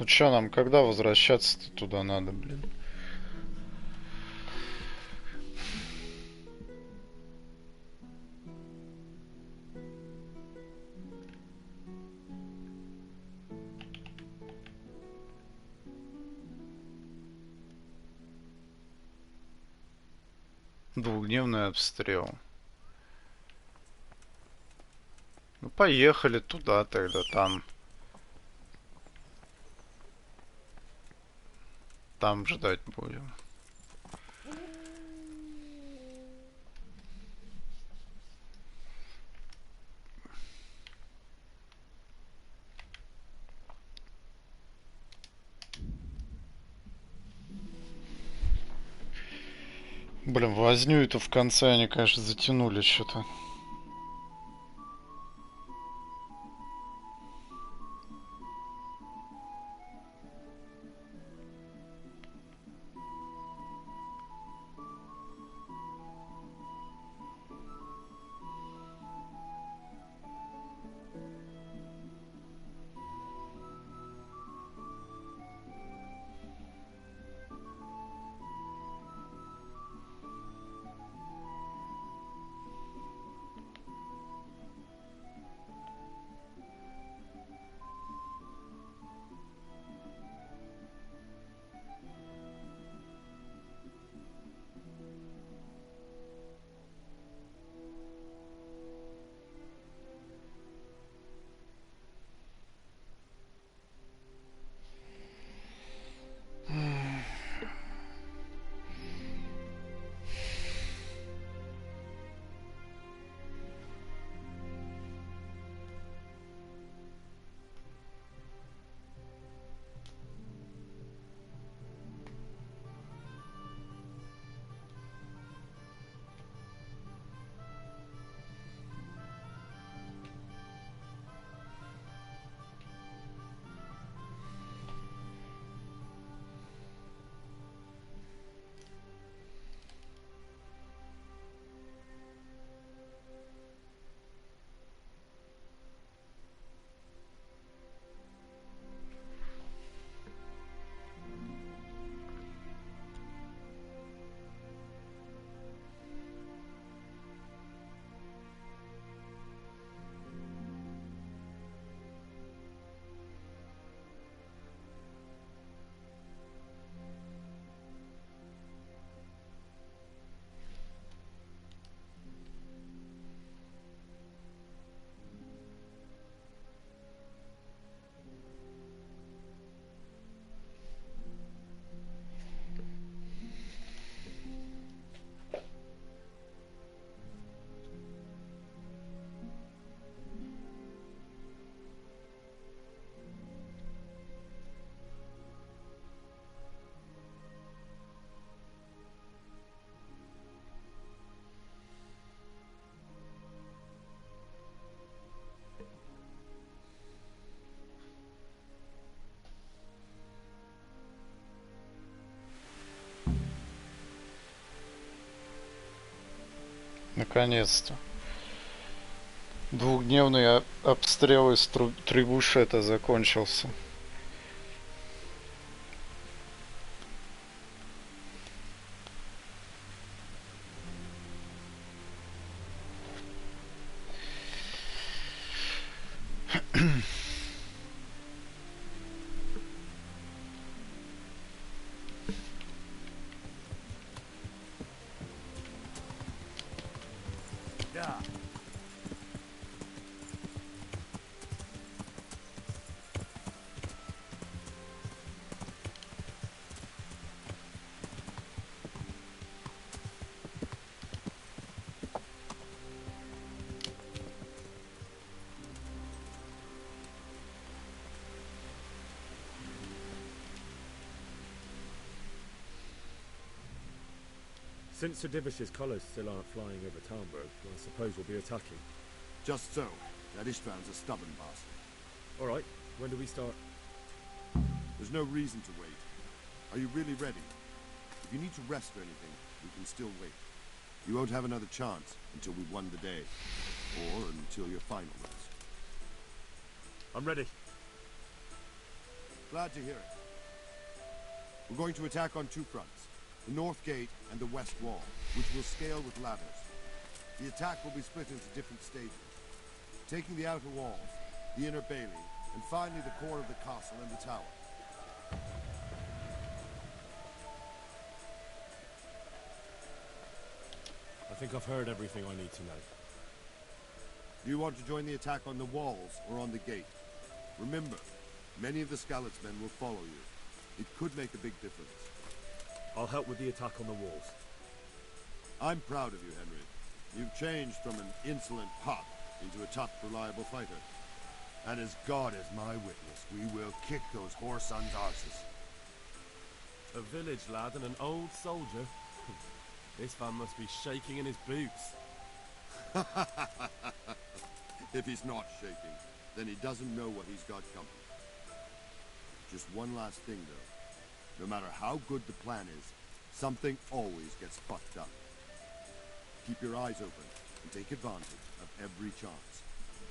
Speaker 2: Ну чё, нам когда возвращаться-то туда надо, блин? Двухдневный обстрел. Ну поехали туда тогда, там ждать будем. Блин, возню эту в конце они, конечно, затянули что-то. Наконец-то. Двухдневный обстрел из трибушета закончился.
Speaker 4: Since Sir Divish's colours still aren't flying over Talmberg, I suppose we'll be attacking.
Speaker 3: Just so. That István's a stubborn bastard.
Speaker 4: Alright, when do we start?
Speaker 3: There's no reason to wait. Are you really ready? If you need to rest or anything, we can still wait. You won't have another chance until we've won the day. Or until your final rest.
Speaker 4: I'm ready.
Speaker 3: Glad to hear it. We're going to attack on two fronts, the north gate and the west wall, which will scale with ladders. The attack will be split into different stages, taking the outer walls, the inner bailey, and finally the core of the castle and the tower.
Speaker 4: I think I've heard everything I need to know.
Speaker 3: Do you want to join the attack on the walls or on the gate? Remember, many of the Skalitz-men will follow you. It could make a big difference.
Speaker 4: I'll help with the attack on the walls.
Speaker 3: I'm proud of you, Henry. You've changed from an insolent pup into a tough, reliable fighter. And as God is my witness, we will kick those whore sons' arses.
Speaker 4: A village lad and an old soldier? This man must be shaking in his boots.
Speaker 3: If he's not shaking, then he doesn't know what he's got coming. Just one last thing, though. No matter how good the plan is, something always gets fucked up. Keep your eyes open and take advantage of every chance.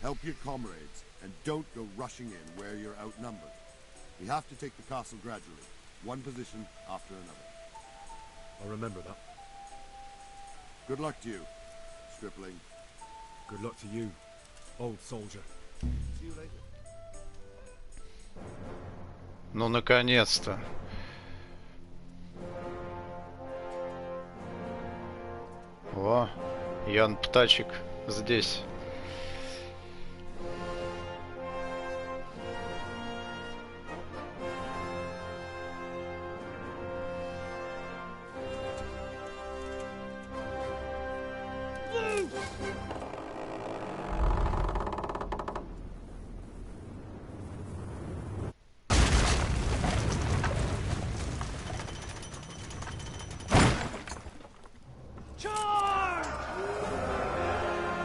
Speaker 3: Help your comrades and don't go rushing in where you're outnumbered. We have to take the castle gradually, one position after another.
Speaker 4: I'll remember that.
Speaker 3: Good luck to you, stripling.
Speaker 4: Good luck to you, old soldier.
Speaker 3: See you later.
Speaker 2: Ну, наконец-то. О, Ян Птачек здесь.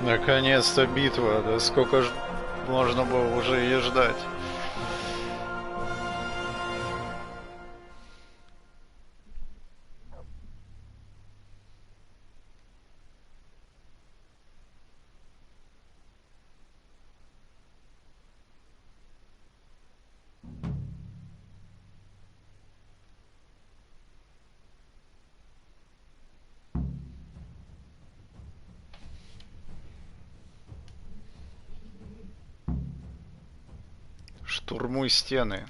Speaker 2: Наконец-то битва, да сколько ж можно было уже ее ждать. Штурмуй стены.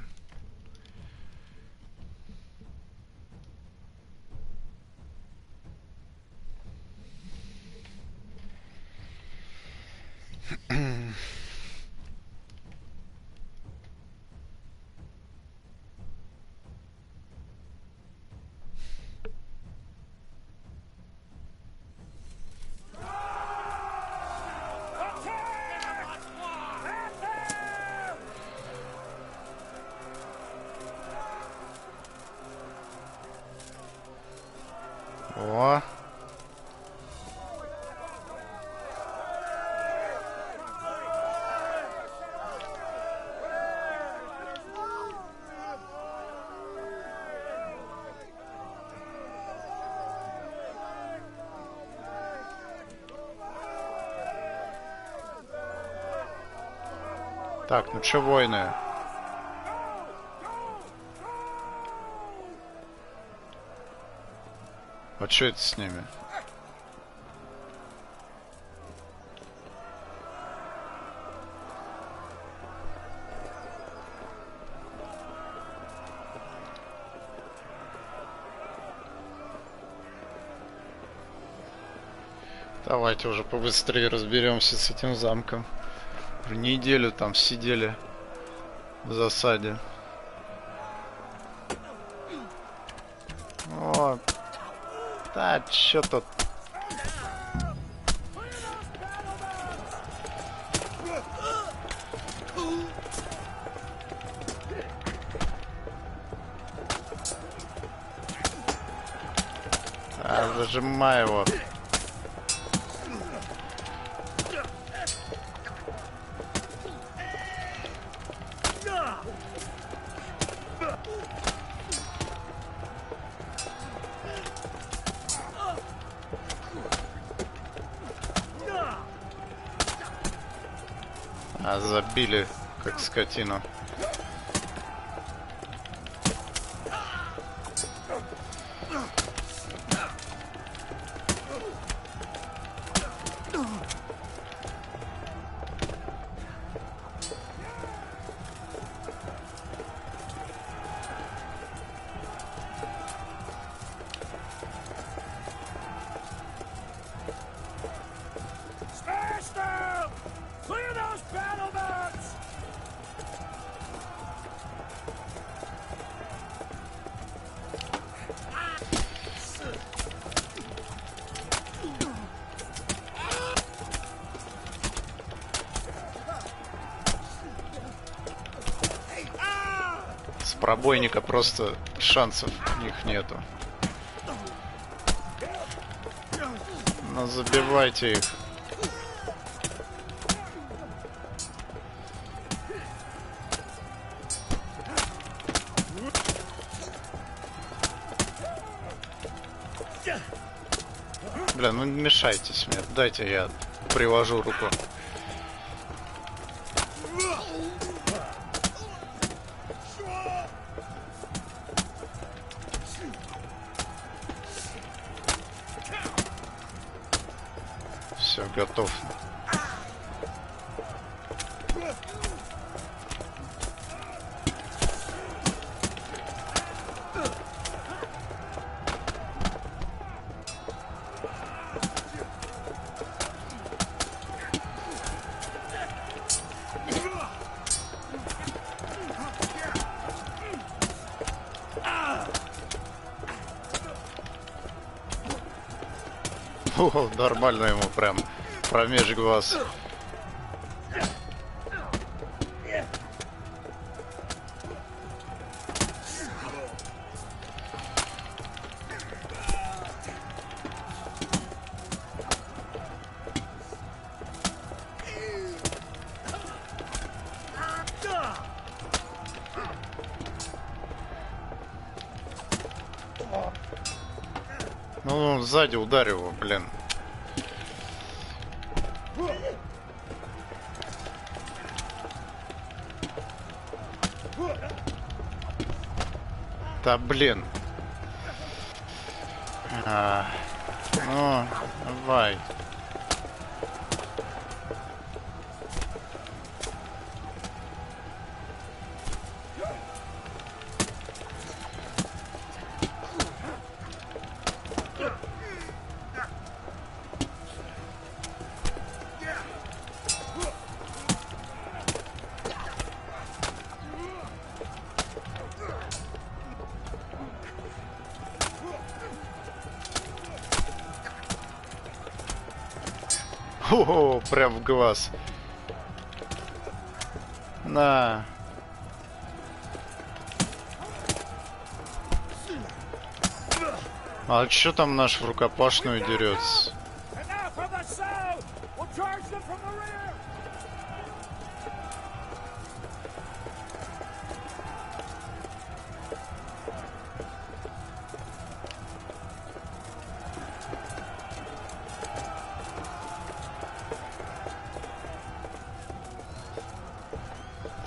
Speaker 2: О. Так, ну чё, воины? А что это с ними? Давайте уже побыстрее разберемся с этим замком. В неделю там сидели в засаде. О, да, чё тут? А, зажимай его. А, забили, как скотину. пробойника просто шансов у них нету. Ну забивайте их. Бля, ну не мешайтесь мне, дайте я приложу руку. Все, готов. О, нормально ему прям промеж глаз. Ну, сзади ударь его, блин. Да блин. Ну, давай. О, прям в глаз. На. А чё там наш в рукопашную дерется?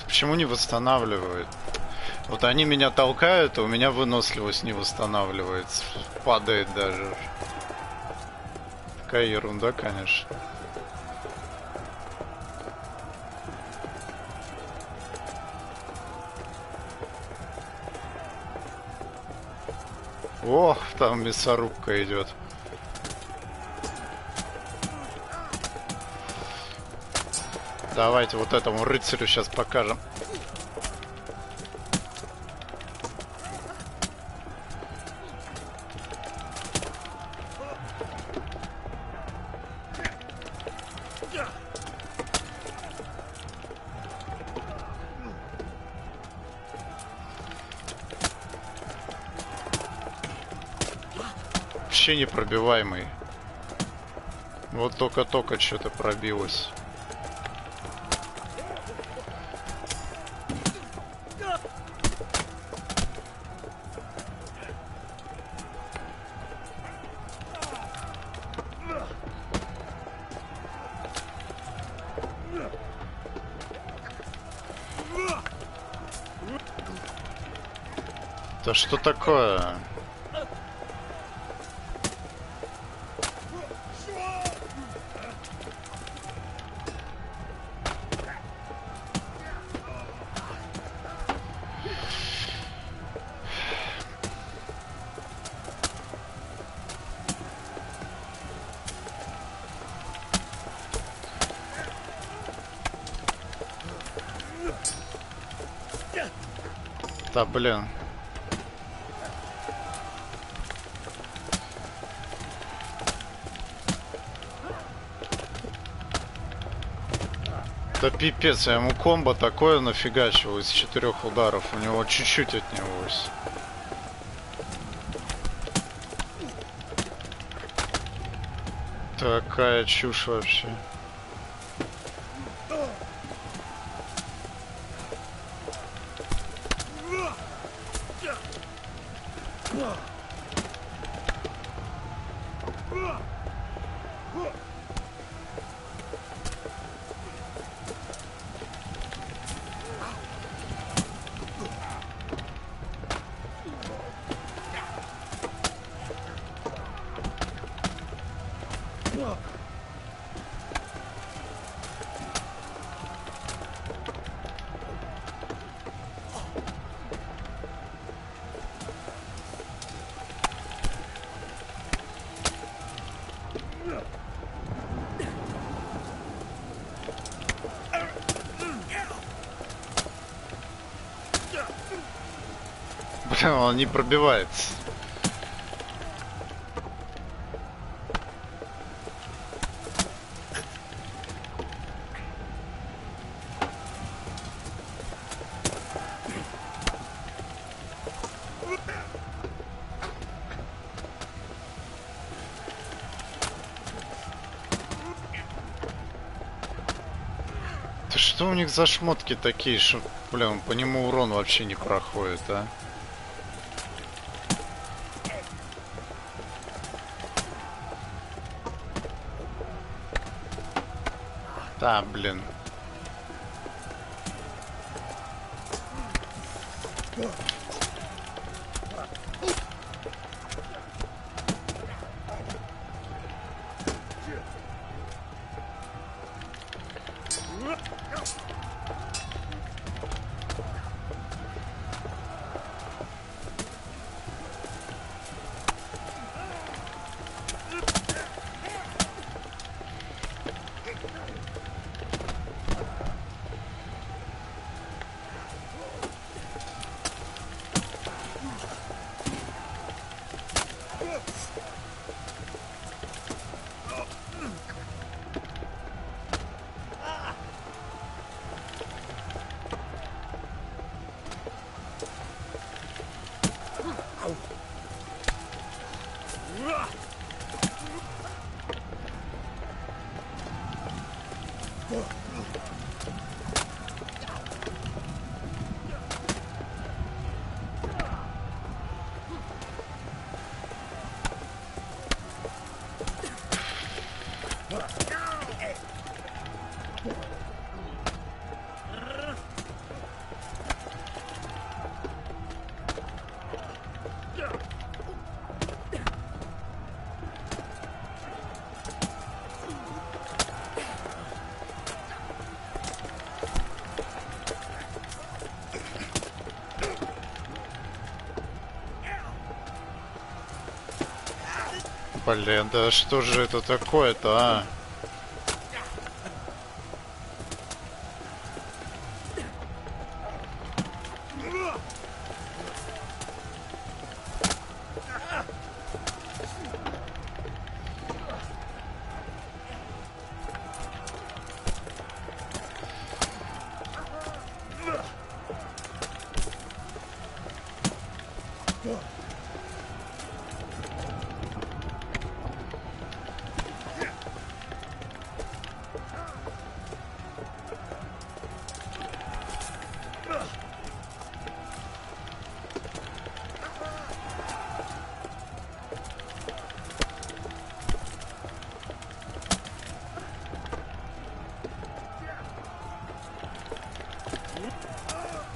Speaker 2: Почему не восстанавливает? Вот они меня толкают, а у меня выносливость не восстанавливается. Падает даже. Такая ерунда, конечно. Ох, там мясорубка идет. Давайте вот этому рыцарю сейчас покажем. Вообще непробиваемый. Вот только-только что-то пробилось. Да что такое? Да блин. Да пипец, я ему комбо такое нафигачил из 4 ударов. У него чуть-чуть от него есть. Такая чушь вообще. Блин, он не пробивается. Да что у них за шмотки такие, что, блин, по нему урон вообще не проходит, а? Да, блин. Блин, да что же это такое-то, а?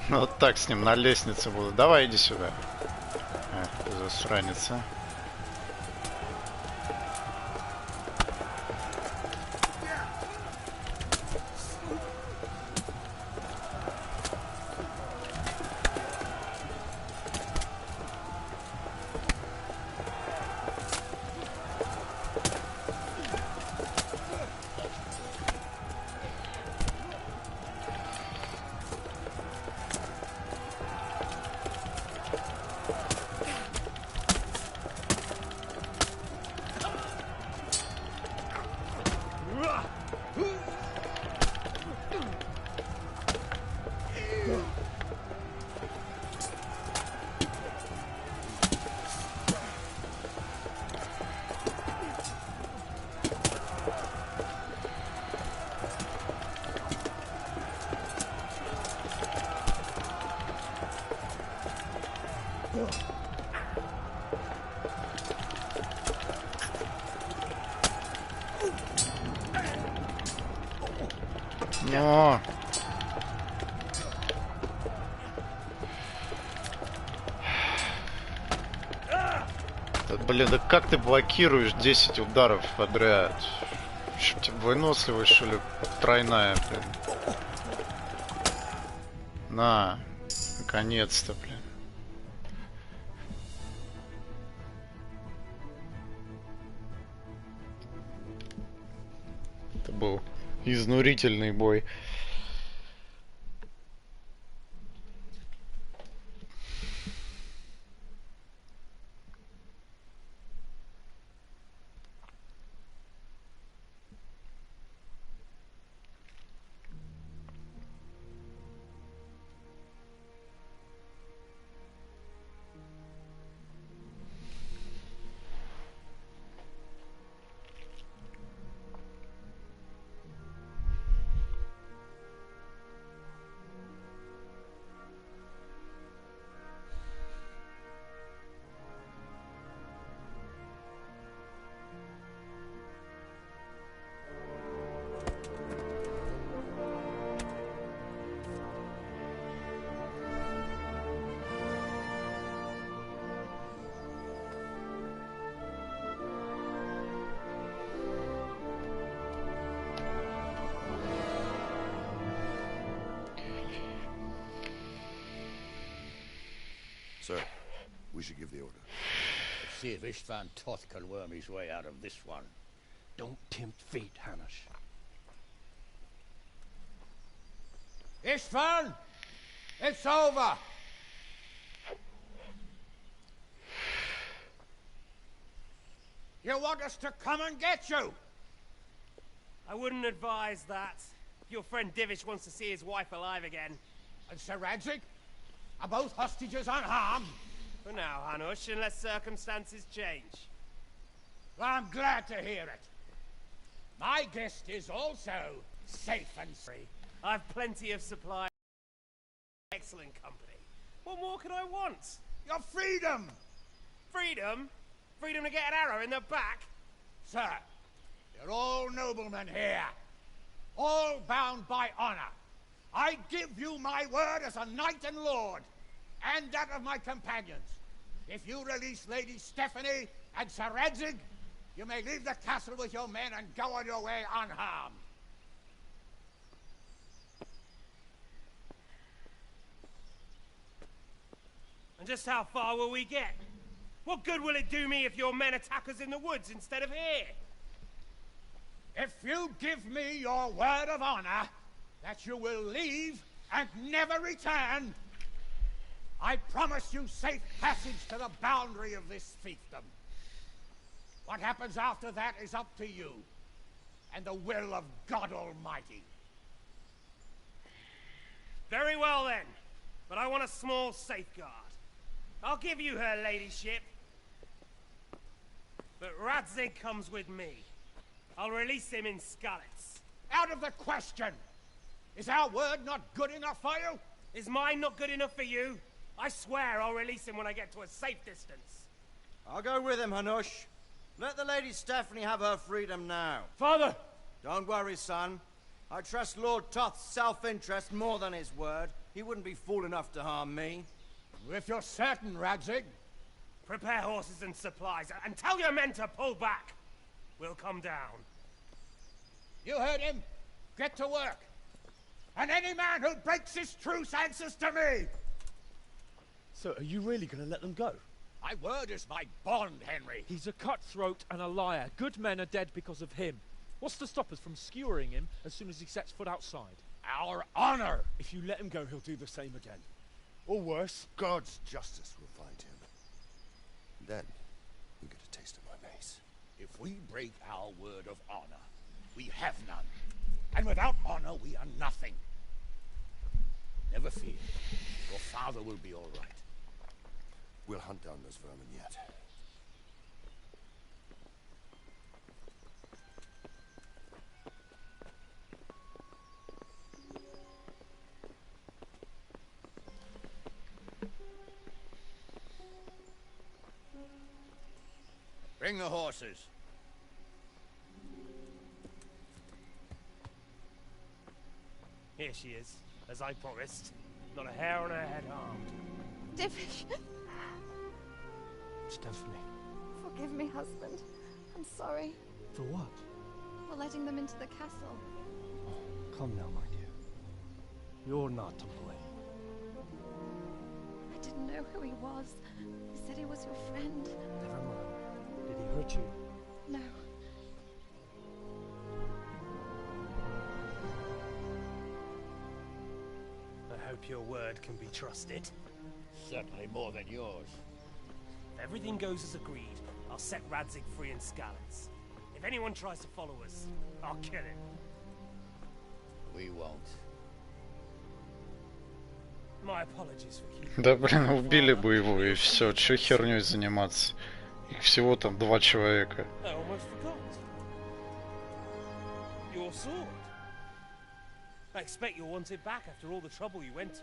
Speaker 2: Вот так с ним на лестнице буду. Давай, иди сюда. Засранец, а. Но... Да, блин, да как ты блокируешь 10 ударов подряд? Что, тебе выносливость, что ли? Тройная, блин. На, наконец-то, блин. Это был изнурительный бой.
Speaker 3: Sir, we should give the order.
Speaker 8: Let's see if Istvan Toth can worm his way out of this one.
Speaker 6: Don't tempt fate, Hanash.
Speaker 8: Istvan! It's over! You want us to come and get you?
Speaker 10: I wouldn't advise that. Your friend Divish wants to see his wife alive again.
Speaker 8: And Sir Radzig? Are both hostages unharmed?
Speaker 10: For now, Hanush, unless circumstances change.
Speaker 8: Well, I'm glad to hear it. My guest is also safe and free.
Speaker 10: I've plenty of supply. Excellent company. What more could I want?
Speaker 8: Your freedom!
Speaker 10: Freedom? Freedom to get an arrow in the back?
Speaker 8: Sir, you're all noblemen here. All bound by honor. I give you my word as a knight and lord, and that of my companions. If you release Lady Stephanie and Sir Radzig, you may leave the castle with your men and go on your way unharmed.
Speaker 10: And just how far will we get? What good will it do me if your men attack us in the woods instead of here?
Speaker 8: If you give me your word of honor that you will leave and never return, I promise you safe passage to the boundary of this fiefdom. What happens after that is up to you and the will of God Almighty.
Speaker 10: Very well then, but I want a small safeguard. I'll give you her ladyship, but Radzig comes with me. I'll release him in Skalitz.
Speaker 8: Out of the question! Is our word not good enough for you?
Speaker 10: Is mine not good enough for you? I swear I'll release him when I get to a safe distance.
Speaker 11: I'll go with him, Hanush. Let the Lady Stephanie have her freedom now.
Speaker 8: Father!
Speaker 11: Don't worry, son. I trust Lord Toth's self-interest more than his word. He wouldn't be fool enough to harm me.
Speaker 8: If you're certain, Radzig.
Speaker 10: Prepare horses and supplies, and tell your men to pull back. We'll come down.
Speaker 8: You heard him. Get to work. And any man who breaks this truce answers to me!
Speaker 4: So, are you really going to let them go?
Speaker 8: My word is my bond, Henry.
Speaker 4: He's a cutthroat and a liar. Good men are dead because of him. What's to stop us from skewering him as soon as he sets foot outside?
Speaker 8: Our honor!
Speaker 4: If you let him go, he'll do the same again. Or worse.
Speaker 3: God's justice will find him. Then, you get a taste of my mace.
Speaker 8: If we break our word of honor, we have none. And without honor, we are nothing. Never fear. Your father will be all right.
Speaker 3: We'll hunt down those vermin yet.
Speaker 8: Bring the horses.
Speaker 10: Here she is, as I promised. Not a hair on her head harmed. Stephanie.
Speaker 14: Forgive me, husband. I'm sorry.
Speaker 10: For what?
Speaker 14: For letting them into the castle.
Speaker 10: Come now, my dear. You're not to blame.
Speaker 14: I didn't know who he was. He said he was your friend.
Speaker 10: Never mind. Did he hurt you?
Speaker 14: No.
Speaker 10: I hope your word can be trusted.
Speaker 8: Certainly more than yours.
Speaker 10: If everything goes as agreed, I'll set Radzig free in Skalitz. If anyone tries to follow us, I'll kill him.
Speaker 8: We won't.
Speaker 10: My apologies for keeping...
Speaker 2: Да блин, убили бы его и все, че херней заниматься? Их всего там 2 человека.
Speaker 10: I almost forgot. Your sword. I expect you'll want it back after all the trouble you went to.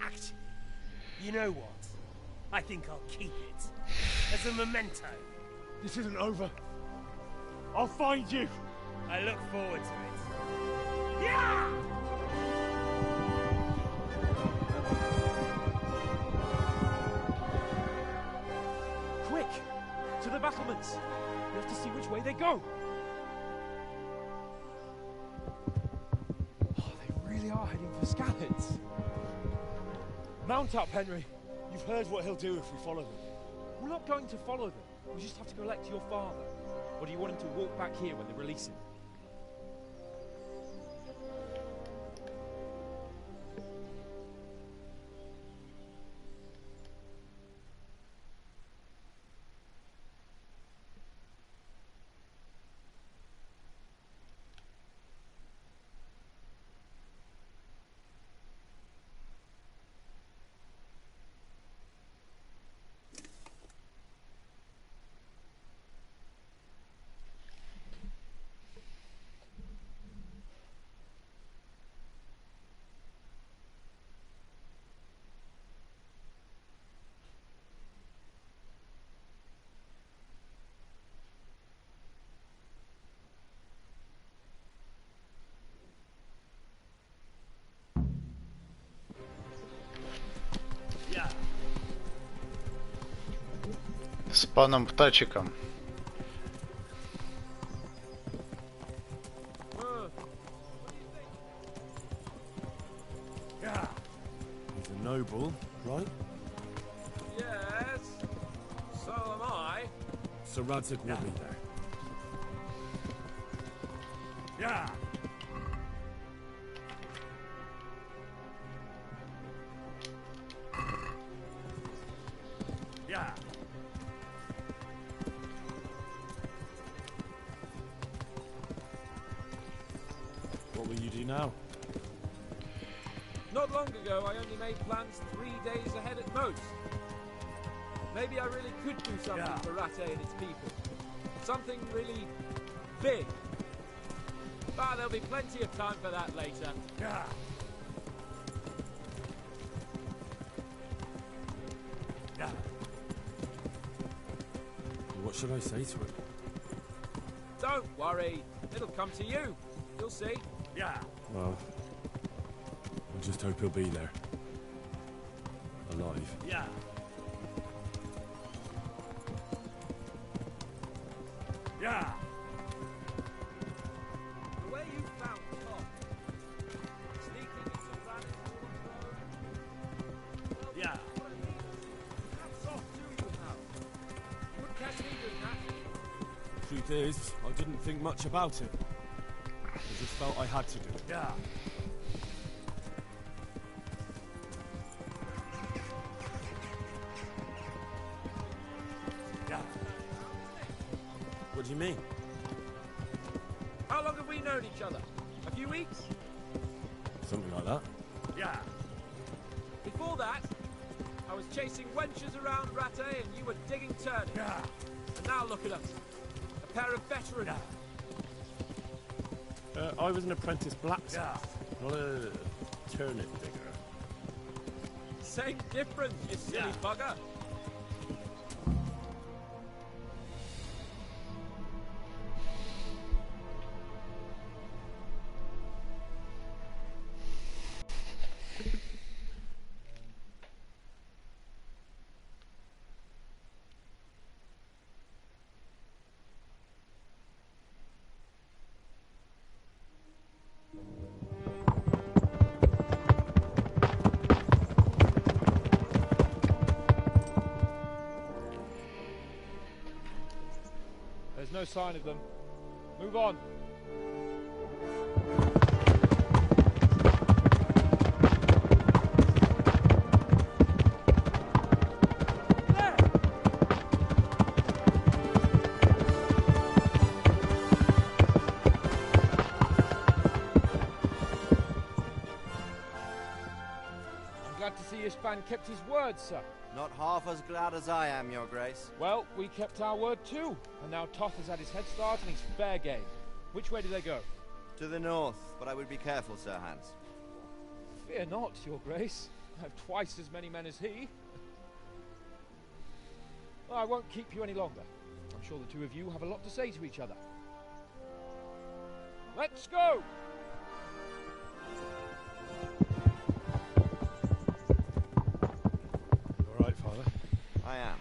Speaker 10: Actually, you know what? I think I'll keep it. As a memento.
Speaker 4: This isn't over. I'll find you.
Speaker 10: I look forward to it. Yeah!
Speaker 4: Quick! To the battlements! We have to see which way they go! Oh, they really are heading for Skalitz. Mount up, Henry. You've heard what he'll do if we follow them. We're not going to follow them. We just have to collect your father. Or do you want him to walk back here when they release him?
Speaker 2: С паном Птачиком.
Speaker 7: He's a noble, right?
Speaker 4: Yes. So am I.
Speaker 7: So Radzig will be there.
Speaker 10: Yeah. Yeah.
Speaker 7: What will you do now?
Speaker 4: Not long ago, I only made plans 3 days ahead at most. Maybe I really could do something for Rattay and its people. Something really big. But there'll be plenty of time for that later.
Speaker 10: Yeah. Yeah.
Speaker 7: What should I say to him?
Speaker 4: Don't worry. It'll come to you. You'll see.
Speaker 10: Yeah.
Speaker 7: Well, I just hope he'll be there. Alive.
Speaker 10: Yeah. Yeah.
Speaker 4: The way you found Tom, sneaking into Ranni's Road.
Speaker 10: Yeah.
Speaker 4: Hats off to you now. You wouldn't catch me doing that.
Speaker 7: Truth is, I didn't think much about it. I just felt I had to do it.
Speaker 10: Yeah. Yeah.
Speaker 7: What do you mean?
Speaker 4: How long have we known each other? A few weeks?
Speaker 7: Something like that.
Speaker 10: Yeah.
Speaker 4: Before that, I was chasing wenches around Rattay and you were digging turnips.
Speaker 10: Yeah.
Speaker 4: And now look at us. A pair of veterans.
Speaker 7: I was an apprentice blacksmith,
Speaker 10: Yeah.
Speaker 7: not a turnip digger.
Speaker 4: Same difference, you silly bugger. sign of them. Move on. Glad to see Ishban kept his word, sir.
Speaker 11: Not half as glad as I am, Your Grace.
Speaker 4: Well, we kept our word too, and now Toth has had his head start and he's fair game. Which way do they go?
Speaker 11: To the north, but I would be careful, Sir Hans.
Speaker 4: Fear not, Your Grace. I have twice as many men as he. I won't keep you any longer. I'm sure the two of you have a lot to say to each other. Let's go!
Speaker 11: I am.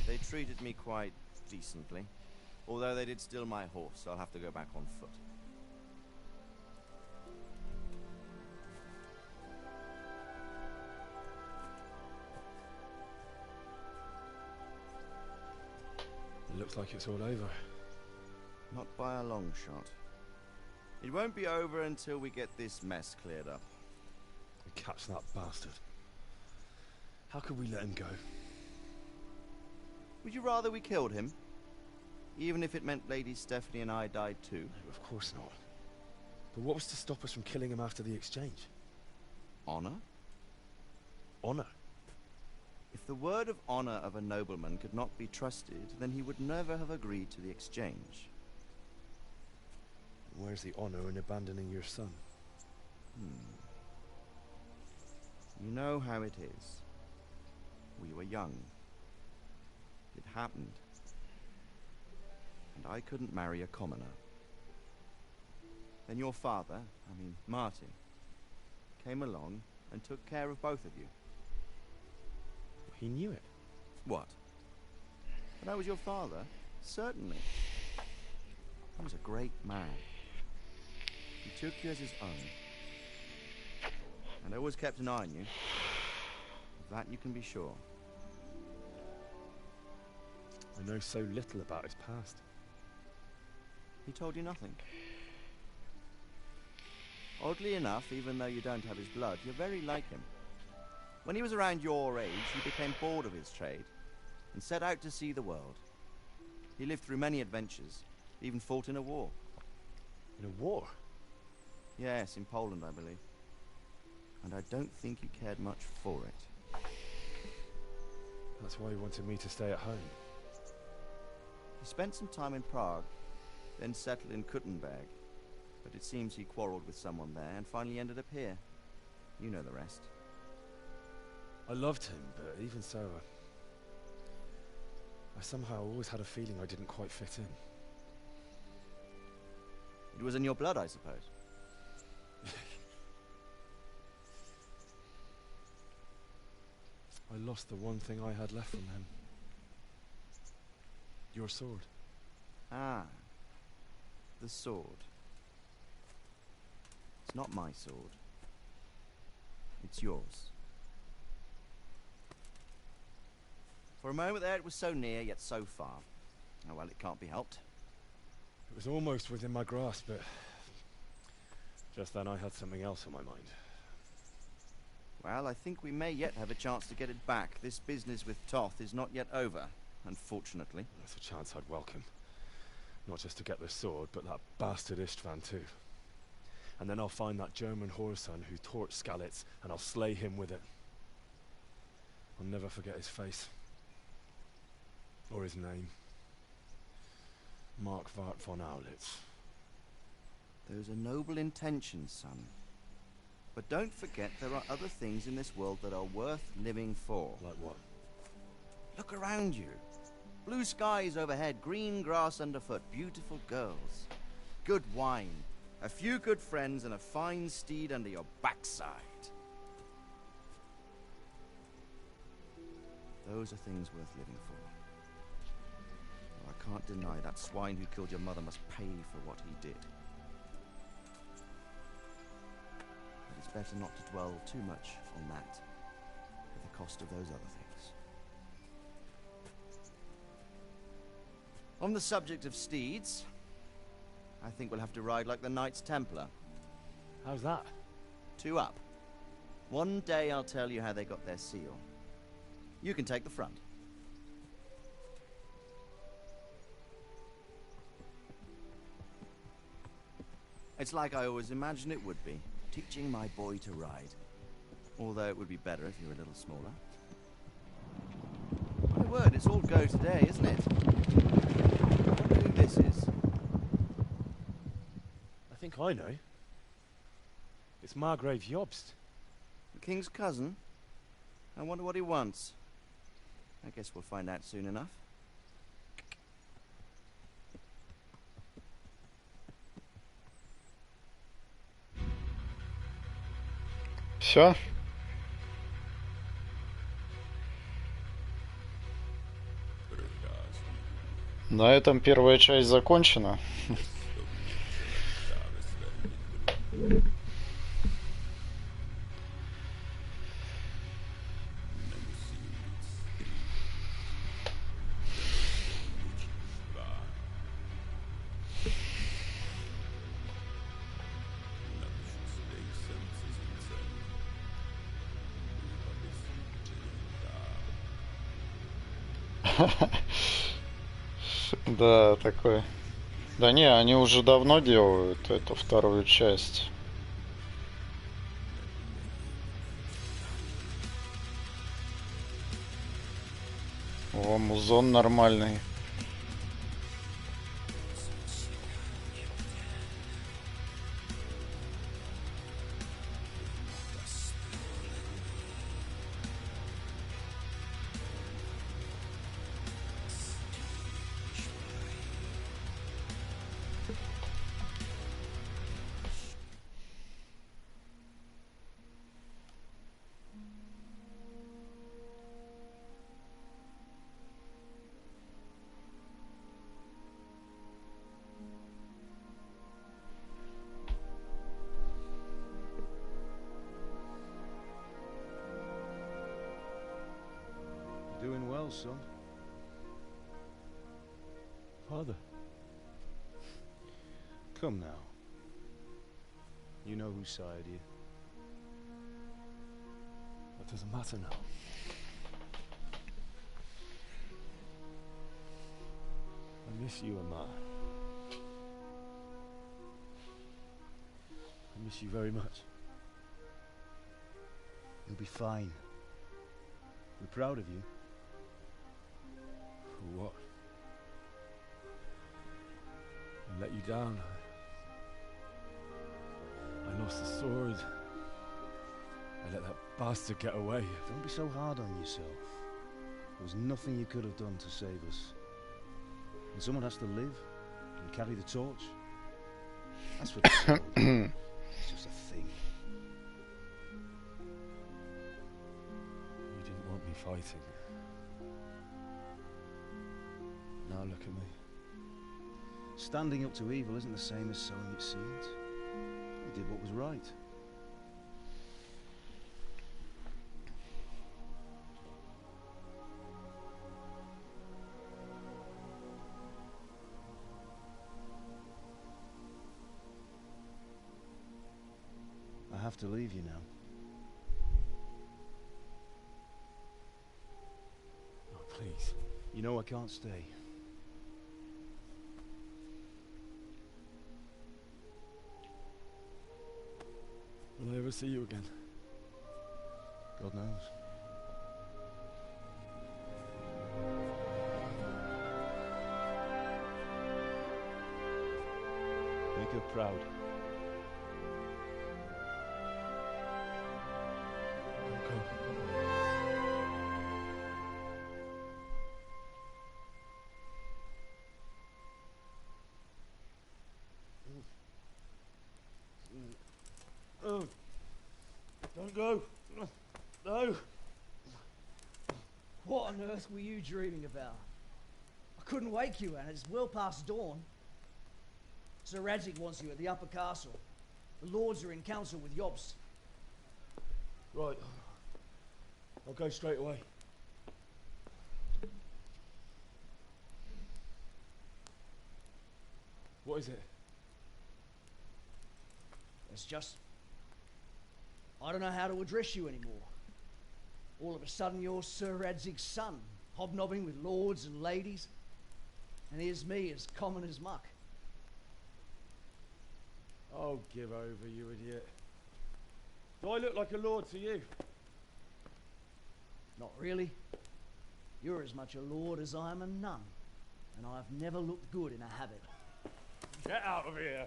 Speaker 11: They treated me quite decently. Although they did steal my horse, so I'll have to go back on foot.
Speaker 7: It looks like it's all over.
Speaker 11: Not by a long shot. It won't be over until we get this mess cleared up.
Speaker 7: Catch that bastard. How could we let him go?
Speaker 11: Would you rather we killed him? Even if it meant Lady Stephanie and I died too?
Speaker 7: No, of course not. But what was to stop us from killing him after the exchange?
Speaker 11: Honor?
Speaker 7: Honor?
Speaker 11: If the word of honor of a nobleman could not be trusted, then he would never have agreed to the exchange.
Speaker 7: Where's the honor in abandoning your son?
Speaker 11: You know how it is. We were young. It happened. And I couldn't marry a commoner. Then your father, Marty, came along and took care of both of you.
Speaker 7: He knew it.
Speaker 11: What? But I was your father? Certainly. He was a great man. He took you as his own. And always kept an eye on you. Of that you can be sure.
Speaker 7: I know so little about his past.
Speaker 11: He told you nothing. Oddly enough, even though you don't have his blood, you're very like him. When he was around your age, he became bored of his trade and set out to see the world. He lived through many adventures, even fought in a war.
Speaker 7: In a war?
Speaker 11: Yes, in Poland, I believe. And I don't think he cared much for it.
Speaker 7: That's why he wanted me to stay at home.
Speaker 11: He spent some time in Prague, then settled in Kuttenberg. But it seems he quarreled with someone there and finally ended up here. You know the rest.
Speaker 7: I loved him, but even so, I somehow always had a feeling I didn't quite fit in.
Speaker 11: It was in your blood, I suppose.
Speaker 7: I lost the one thing I had left from him. Your sword.
Speaker 11: Ah. The sword. It's not my sword. It's yours. For a moment there it was so near, yet so far. Oh well, it can't be helped.
Speaker 7: It was almost within my grasp, but just then I had something else on my mind.
Speaker 11: Well, I think we may yet have a chance to get it back. This business with Toth is not yet over, unfortunately.
Speaker 7: That's a chance I'd welcome. Not just to get the sword, but that bastard Istvan too. And then I'll find that German whoreson who torched Skalitz, and I'll slay him with it. I'll never forget his face. Or his name. Mark Vart von Aulitz.
Speaker 11: Those are noble intentions, son. But don't forget there are other things in this world that are worth living for.
Speaker 7: Like what?
Speaker 11: Look around you. Blue skies overhead, green grass underfoot, beautiful girls. Good wine, a few good friends, and a fine steed under your backside. Those are things worth living for. Though I can't deny that swine who killed your mother must pay for what he did. But it's better not to dwell too much on that, at the cost of those other things. On the subject of steeds, I think we'll have to ride like the Knights Templar.
Speaker 7: How's that?
Speaker 11: 2 up. One day I'll tell you how they got their seal. You can take the front. It's like I always imagined it would be, teaching my boy to ride. Although it would be better if you were a little smaller. My word, it's all go today, isn't it? I wonder who this is.
Speaker 7: I think I know. It's Margrave Jobst.
Speaker 11: The king's cousin? I wonder what he wants. I guess we'll find out soon enough.
Speaker 2: Все. На этом первая часть закончена. Да, такой. Да не, они уже давно делают эту вторую часть. О, музон нормальный.
Speaker 15: Doing well, son.
Speaker 7: Father.
Speaker 15: Come now. You know whose side here.
Speaker 7: That doesn't matter now. I miss you and Ma. I miss you very much.
Speaker 15: You'll be fine. We're proud of you.
Speaker 7: For what? I let you down. I lost the sword. I let that bastard get away.
Speaker 15: Don't be so hard on yourself. There was nothing you could have done to save us. And someone has to live and carry the torch. That's what it's called. It's just a thing.
Speaker 7: You didn't want me fighting. Now look at me.
Speaker 15: Standing up to evil isn't the same as sowing its seeds. You did what was right. I have to leave you now.
Speaker 7: Oh, please.
Speaker 15: You know I can't stay.
Speaker 7: Will I ever see you again?
Speaker 15: God knows. Make her proud.
Speaker 10: Oh, don't go. No.
Speaker 16: What on earth were you dreaming about? I couldn't wake you, and it's well past dawn. Sir Radzig wants you at the upper castle. The lords are in council with Jobst.
Speaker 7: Right. I'll go straight away. What is it?
Speaker 16: It's just... I don't know how to address you anymore. All of a sudden you're Sir Radzig's son, hobnobbing with lords and ladies. And here's me, as common as muck.
Speaker 7: Oh, give over, you idiot. Do I look like a lord to you?
Speaker 16: Not really. You're as much a lord as I am a nun. And I've never looked good in a habit.
Speaker 7: Get out of here!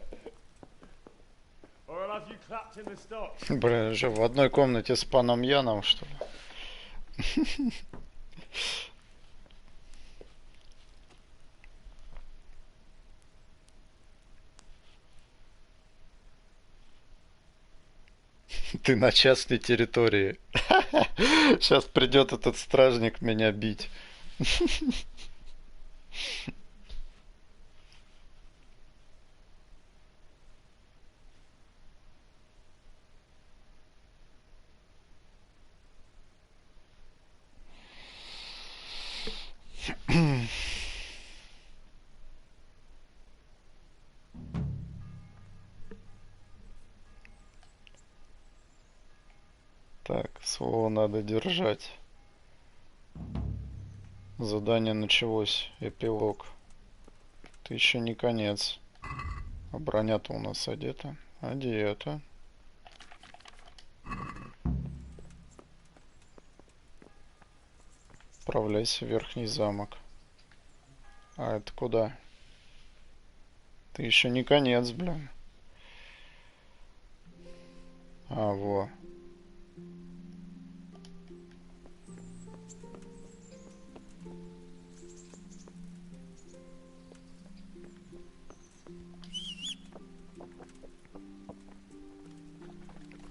Speaker 7: Or I'll have you clapped in the stocks.
Speaker 2: Блин, что, в одной комнате с паном Яном, что ли? Ты на частной территории. Сейчас придет этот стражник меня бить. Так, слово надо держать. Задание началось. Эпилог. Это еще не конец. А броня-то у нас одета. Одета. Отправляйся в верхний замок. А это куда? Ты еще не конец, блин. А, во.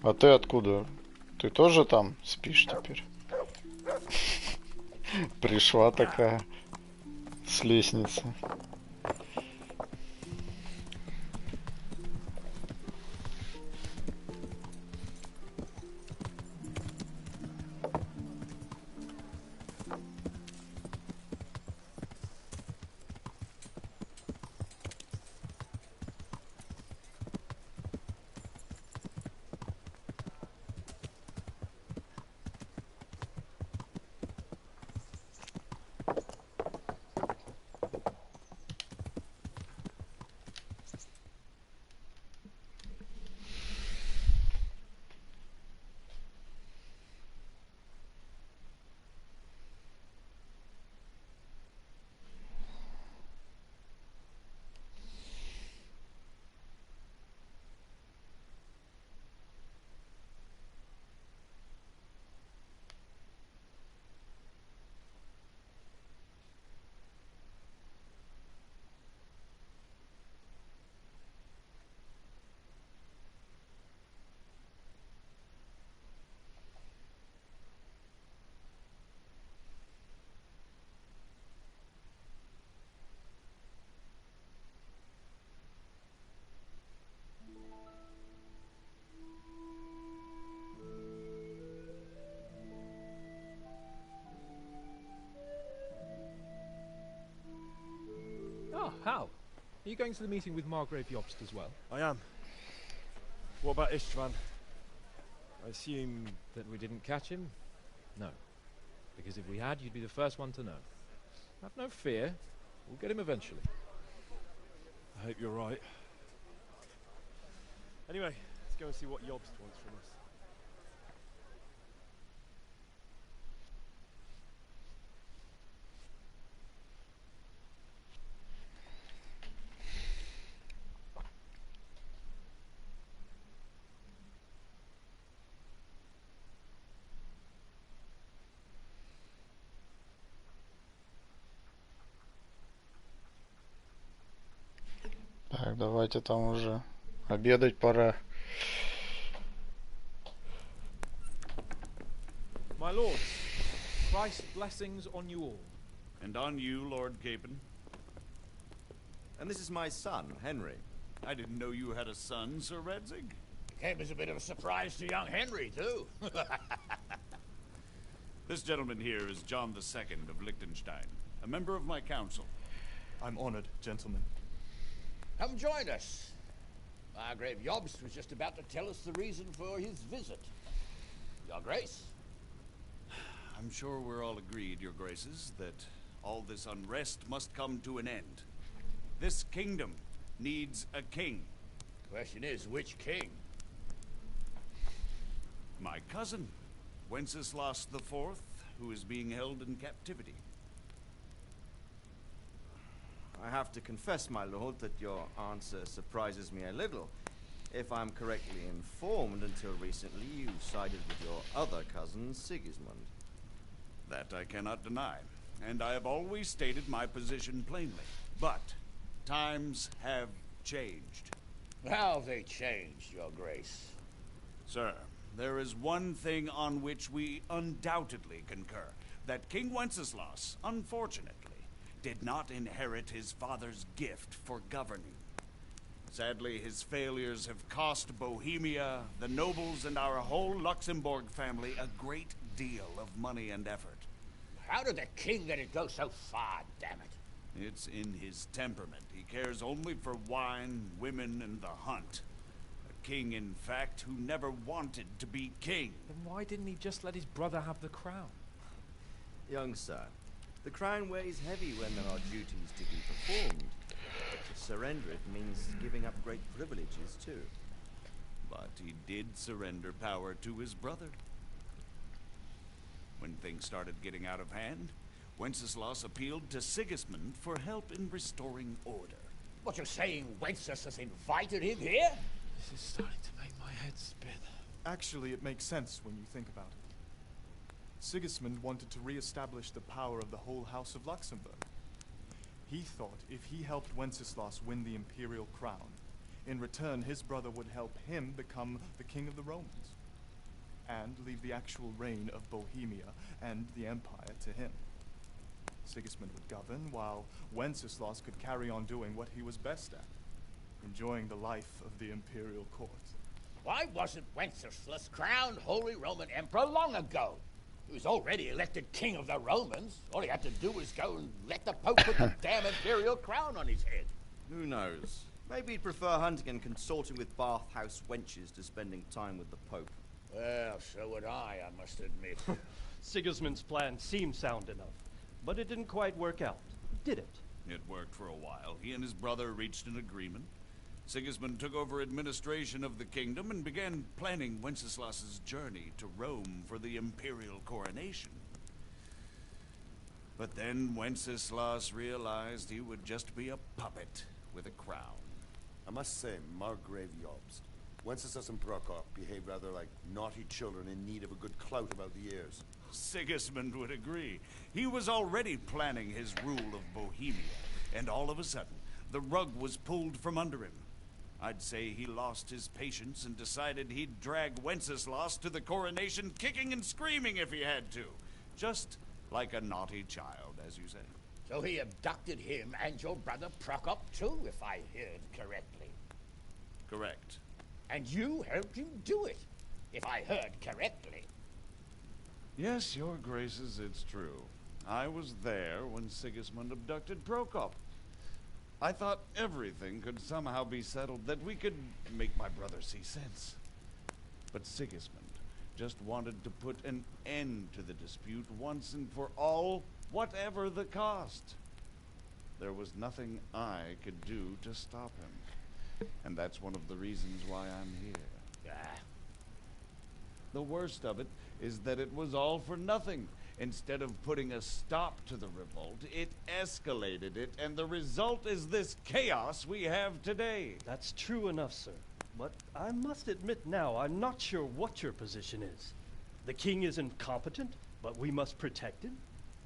Speaker 2: А ты откуда? Ты тоже там спишь теперь? Пришла такая с лестницы.
Speaker 4: Oh, Hal. Are you going to the meeting with Margrave Jobst as well?
Speaker 7: I am. What about Istvan? I assume
Speaker 4: that we didn't catch him? No. Because if we had, you'd be the first one to know. Have no fear. We'll get him eventually.
Speaker 7: I hope you're right. Anyway, let's go and see what Jobst wants from us.
Speaker 2: Так, давайте там уже обедать пора.
Speaker 4: My lords, Christ's blessings on you all.
Speaker 17: And on you, Lord Capon.
Speaker 11: And this is my son, Henry.
Speaker 17: I didn't know you had a son, Sir Radzig.
Speaker 8: Came as a bit of a surprise to young Henry, too.
Speaker 17: This gentleman here is John II of Liechtenstein, a member of my council.
Speaker 12: I'm honored, gentlemen.
Speaker 8: Come join us. Margrave Jobst was just about to tell us the reason for his visit. Your Grace?
Speaker 17: I'm sure we're all agreed, Your Graces, that all this unrest must come to an end. This kingdom needs a king.
Speaker 8: Question is, which king?
Speaker 17: My cousin, Wenceslas IV, who is being held in captivity.
Speaker 11: I have to confess, my lord, that your answer surprises me a little. If I'm correctly informed, until recently you sided with your other cousin, Sigismund.
Speaker 17: That I cannot deny, and I have always stated my position plainly. But times have changed.
Speaker 8: How have they changed, Your Grace?
Speaker 17: Sir, there is one thing on which we undoubtedly concur. That King Wenceslas, unfortunately, did not inherit his father's gift for governing. Sadly, his failures have cost Bohemia, the nobles, and our whole Luxembourg family a great deal of money and effort.
Speaker 8: How did the king let it go so far, damn it?
Speaker 17: It's in his temperament. He cares only for wine, women, and the hunt. A king, in fact, who never wanted to be king.
Speaker 9: Then why didn't he just let his brother have the crown?
Speaker 11: Young sir, the crown weighs heavy when there are duties to be performed. But to surrender it means giving up great privileges, too.
Speaker 17: But he did surrender power to his brother. When things started getting out of hand, Wenceslas appealed to Sigismund for help in restoring order.
Speaker 8: What, you're saying Wenceslas has invited him here?
Speaker 9: This is starting to make my head spin.
Speaker 18: Actually, it makes sense when you think about it. Sigismund wanted to re-establish the power of the whole House of Luxembourg. He thought if he helped Wenceslas win the imperial crown, in return his brother would help him become the king of the Romans, and leave the actual reign of Bohemia and the empire to him. Sigismund would govern, while Wenceslas could carry on doing what he was best at, enjoying the life of the imperial court.
Speaker 8: Why wasn't Wenceslas crowned Holy Roman Emperor long ago? He was already elected king of the Romans. All he had to do was go and let the Pope put the damn imperial crown on his head.
Speaker 11: Who knows? Maybe he'd prefer hunting and consorting with bathhouse wenches to spending time with the Pope.
Speaker 8: Well, so would I must admit.
Speaker 6: Sigismund's plan seemed sound enough, but it didn't quite work out, did it?
Speaker 17: It worked for a while. He and his brother reached an agreement. Sigismund took over administration of the kingdom and began planning Wenceslas's journey to Rome for the imperial coronation. But then Wenceslas realized he would just be a puppet with a crown.
Speaker 3: I must say, Margrave Jobst, Wenceslas and Prokop behave rather like naughty children in need of a good clout about the ears.
Speaker 17: Sigismund would agree. He was already planning his rule of Bohemia, and all of a sudden, the rug was pulled from under him. I'd say he lost his patience and decided he'd drag Wenceslas to the coronation kicking and screaming if he had to. Just like a naughty child, as you say.
Speaker 8: So he abducted him and your brother Prokop too, if I heard correctly.
Speaker 17: Correct.
Speaker 8: And you helped him do it, if I heard correctly.
Speaker 17: Yes, your graces, it's true. I was there when Sigismund abducted Prokop. I thought everything could somehow be settled, that we could make my brother see sense. But Sigismund just wanted to put an end to the dispute once and for all, whatever the cost. There was nothing I could do to stop him. And that's one of the reasons why I'm here. The worst of it is that it was all for nothing. Instead of putting a stop to the revolt, it escalated it, and the result is this chaos we have today.
Speaker 6: That's true enough, sir. But I must admit now, I'm not sure what your position is. The king is incompetent, but we must protect him?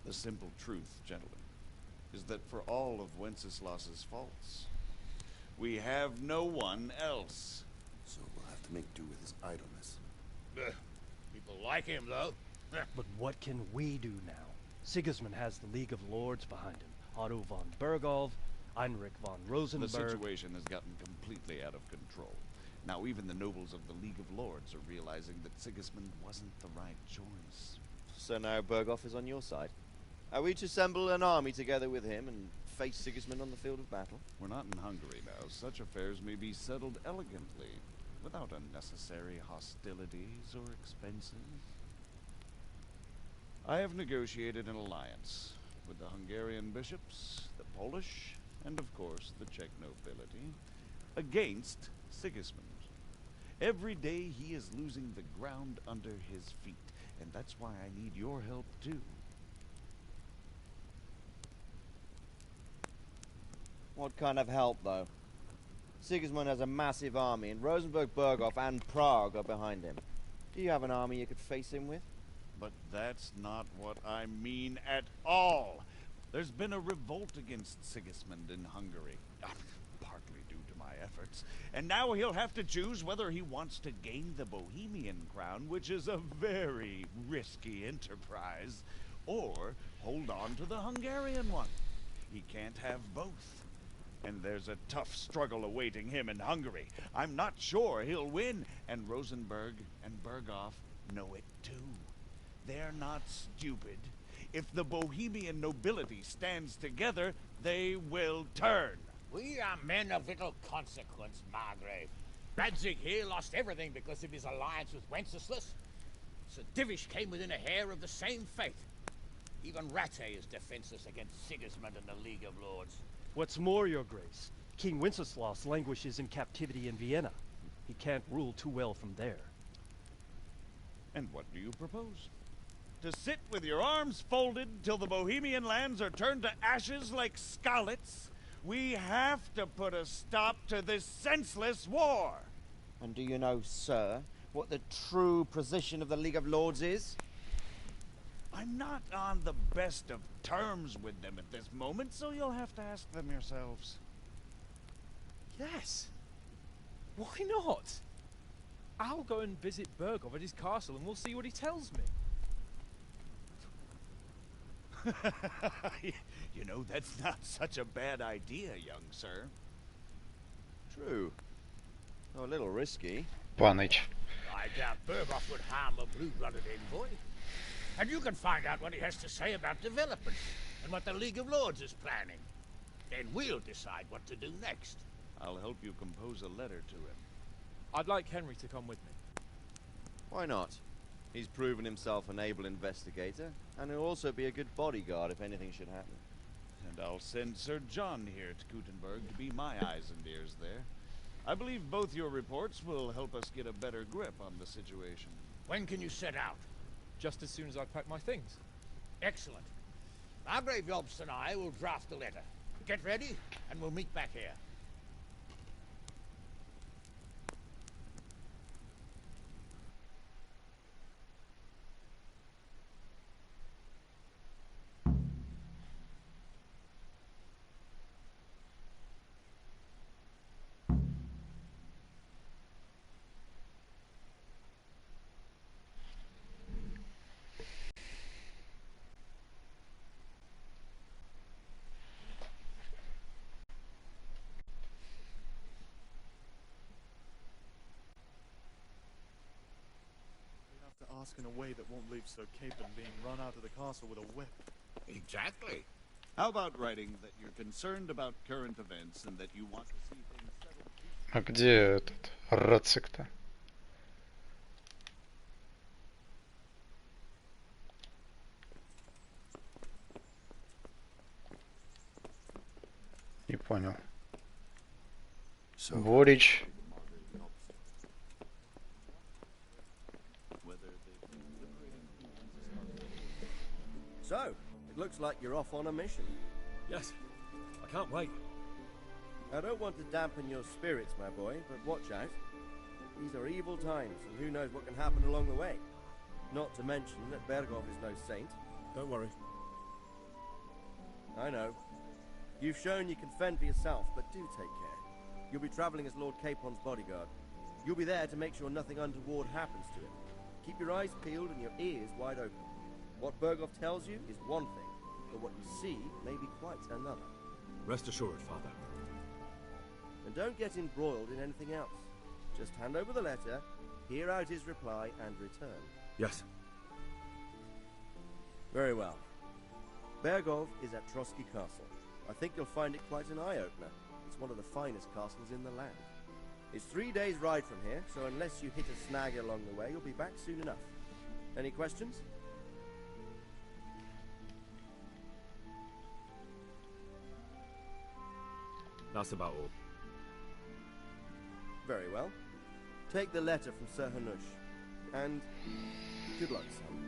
Speaker 17: The simple truth, gentlemen, is that for all of Wenceslas's faults, we have no one else.
Speaker 3: So we'll have to make do with his idleness.
Speaker 8: People like him, though.
Speaker 6: But what can we do now? Sigismund has the League of Lords behind him. Otto von Bergholf, Heinrich von Rosenberg.
Speaker 17: The situation has gotten completely out of control. Now even the nobles of the League of Lords are realizing that Sigismund wasn't the right choice.
Speaker 11: So now Bergholf is on your side. Are we to assemble an army together with him and face Sigismund on the field of battle?
Speaker 17: We're not in Hungary now. Such affairs may be settled elegantly, without unnecessary hostilities or expenses. I have negotiated an alliance with the Hungarian bishops, the Polish, and of course the Czech nobility, against Sigismund. Every day he is losing the ground under his feet, and that's why I need your help too.
Speaker 11: What kind of help, though? Sigismund has a massive army, and Rosenberg, Berghoff, and Prague are behind him. Do you have an army you could face him with?
Speaker 17: But that's not what I mean at all. There's been a revolt against Sigismund in Hungary, partly due to my efforts, and now he'll have to choose whether he wants to gain the Bohemian crown, which is a very risky enterprise, or hold on to the Hungarian one. He can't have both. And there's a tough struggle awaiting him in Hungary. I'm not sure he'll win, and Rosenberg and Berghoff know it too. They're not stupid. If the Bohemian nobility stands together, they will turn.
Speaker 8: We are men of little consequence, Margrave. Radzig here lost everything because of his alliance with Wenceslas. Sir Divish came within a hair of the same fate. Even Rattay is defenseless against Sigismund and the League of Lords.
Speaker 6: What's more, Your Grace, King Wenceslas languishes in captivity in Vienna. He can't rule too well from there.
Speaker 17: And what do you propose? To sit with your arms folded till the Bohemian lands are turned to ashes like Skalitz? We have to put a stop to this senseless war.
Speaker 11: And do you know, sir, what the true position of the League of Lords is?
Speaker 17: I'm not on the best of terms with them at this moment, so you'll have to ask them yourselves.
Speaker 4: Yes. Why not? I'll go and visit Berghoff at his castle and we'll see what he tells me.
Speaker 17: You know, that's not such a bad idea, young sir.
Speaker 11: True. Oh, a little risky.
Speaker 2: Паныч.
Speaker 8: I doubt Berghoff would harm a blue-blooded envoy. And you can find out what he has to say about development and what the League of Lords is planning. Then we'll decide what to do next.
Speaker 17: I'll help you compose a letter to him.
Speaker 4: I'd like Henry to come with me.
Speaker 11: Why not? He's proven himself an able investigator, and he'll also be a good bodyguard if anything should happen.
Speaker 17: And I'll send Sir John here to Gutenberg to be my eyes and ears there. I believe both your reports will help us get a better grip on the situation.
Speaker 8: When can you set out?
Speaker 4: Just as soon as I pack my things.
Speaker 8: Excellent. Margrave Jobst and I will draft the letter. Get ready, and we'll meet back here.
Speaker 18: Ask in a way that won't leave Sir Capon being run out of the castle with a whip.
Speaker 8: Exactly.
Speaker 17: How about writing that you're concerned about current events and that you want to see things settled?
Speaker 2: А где этот Рацик-то? Не понял. Борич.
Speaker 11: So, it looks like you're off on a mission.
Speaker 4: Yes. I can't wait.
Speaker 11: I don't want to dampen your spirits, my boy, but watch out. These are evil times, and who knows what can happen along the way. Not to mention that Berghoff is no saint.
Speaker 4: Don't worry.
Speaker 11: I know. You've shown you can fend for yourself, but do take care. You'll be traveling as Lord Capon's bodyguard. You'll be there to make sure nothing untoward happens to him. Keep your eyes peeled and your ears wide open. What Berghoff tells you is one thing, but what you see may be quite another.
Speaker 4: Rest assured, Father.
Speaker 11: And don't get embroiled in anything else. Just hand over the letter, hear out his reply, and return.
Speaker 4: Yes.
Speaker 11: Very well. Berghoff is at Trotsky Castle. I think you'll find it quite an eye-opener. It's one of the finest castles in the land. It's 3 days' ride from here, so unless you hit a snag along the way, you'll be back soon enough. Any questions?
Speaker 7: That's about all.
Speaker 11: Very well. Take the letter from Sir Hanush. And good luck, son.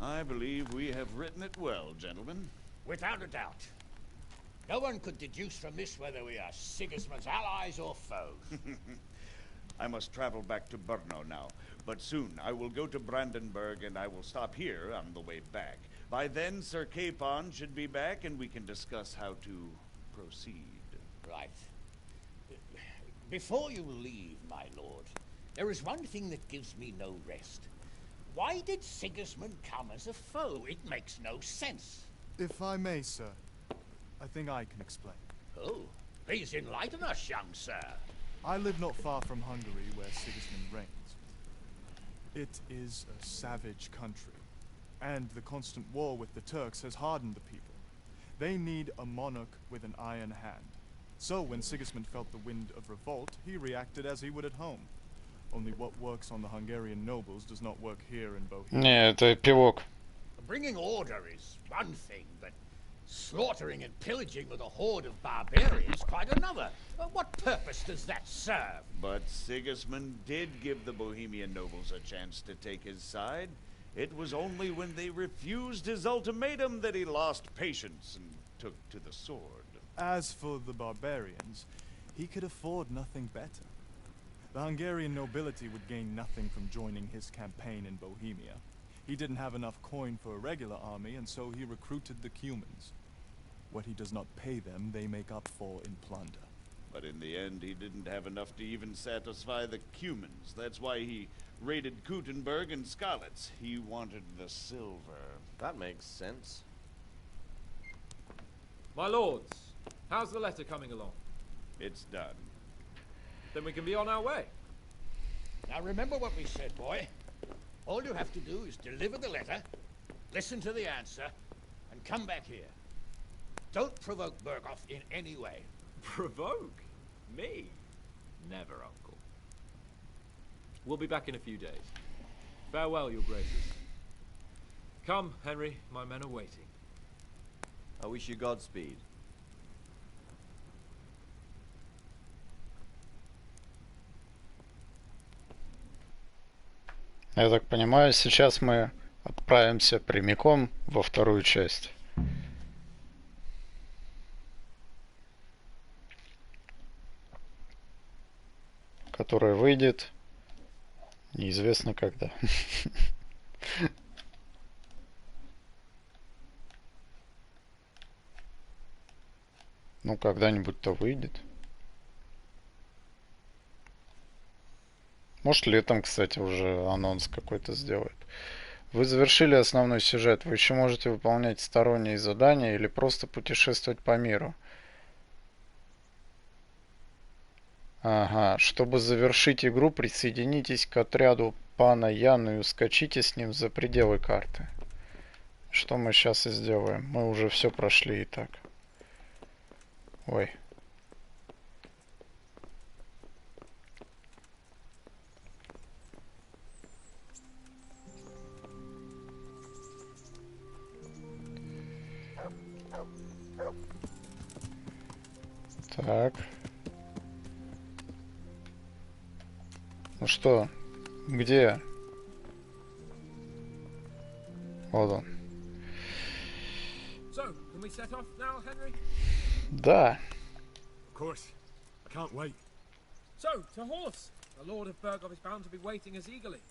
Speaker 17: I believe we have written it well, gentlemen.
Speaker 8: Without a doubt. No one could deduce from this whether we are Sigismund's allies or foes.
Speaker 17: I must travel back to Brno now, but soon I will go to Brandenburg and I will stop here on the way back. By then, Sir Capon should be back and we can discuss how to proceed.
Speaker 8: Right. Before you leave, my lord, there is one thing that gives me no rest. Why did Sigismund come as a foe? It makes no sense.
Speaker 18: If I may, sir, I think I can explain.
Speaker 8: Oh, please enlighten us, young sir.
Speaker 18: I live not far from Hungary, where Sigismund reigns. It is a savage country, and the constant war with the Turks has hardened the people. They need a monarch with an iron hand. So when Sigismund felt the wind of revolt, he reacted as he would at home. Only what works on the Hungarian nobles does not work here in Bohemia.
Speaker 2: Не, это эпилог.
Speaker 8: Bringing order is one thing, but slaughtering and pillaging with a horde of barbarians quite another. What purpose does that serve?
Speaker 17: But Sigismund did give the Bohemian nobles a chance to take his side. It was only when they refused his ultimatum that he lost patience and took to the sword.
Speaker 18: As for the barbarians, he could afford nothing better. The Hungarian nobility would gain nothing from joining his campaign in Bohemia. He didn't have enough coin for a regular army, and so he recruited the Cumans. What he does not pay them, they make up for in plunder.
Speaker 17: But in the end, he didn't have enough to even satisfy the Cumans. That's why he raided Kuttenberg and Skalitz. He wanted the silver.
Speaker 11: That makes sense.
Speaker 4: My lords, how's the letter coming along?
Speaker 17: It's done.
Speaker 4: Then we can be on our way.
Speaker 8: Now remember what we said, boy. All you have to do is deliver the letter, listen to the answer, and come back here. Don't provoke Berghoff in any way.
Speaker 4: Provoke? Me? Never, Uncle. We'll be back in a few days. Farewell, your graces. Come, Henry, my men are waiting.
Speaker 11: I wish you Godspeed.
Speaker 2: Я так понимаю, сейчас мы отправимся прямиком во вторую часть. Которая выйдет неизвестно когда. Ну, когда-нибудь-то выйдет. Может, летом, кстати, уже анонс какой-то сделает. Вы завершили основной сюжет. Вы еще можете выполнять сторонние задания или просто путешествовать по миру. Ага. Чтобы завершить игру, присоединитесь к отряду пана Яну и ускочите с ним за пределы карты. Что мы сейчас и сделаем. Мы уже все прошли и так. Ой. Так. Ну что? Где? Вот он.
Speaker 4: So, can we set off now, Henry?
Speaker 2: Да.
Speaker 7: Of course. I can't wait.
Speaker 4: So, to horse. The Lord of Berghoff is bound to be waiting us eagerly.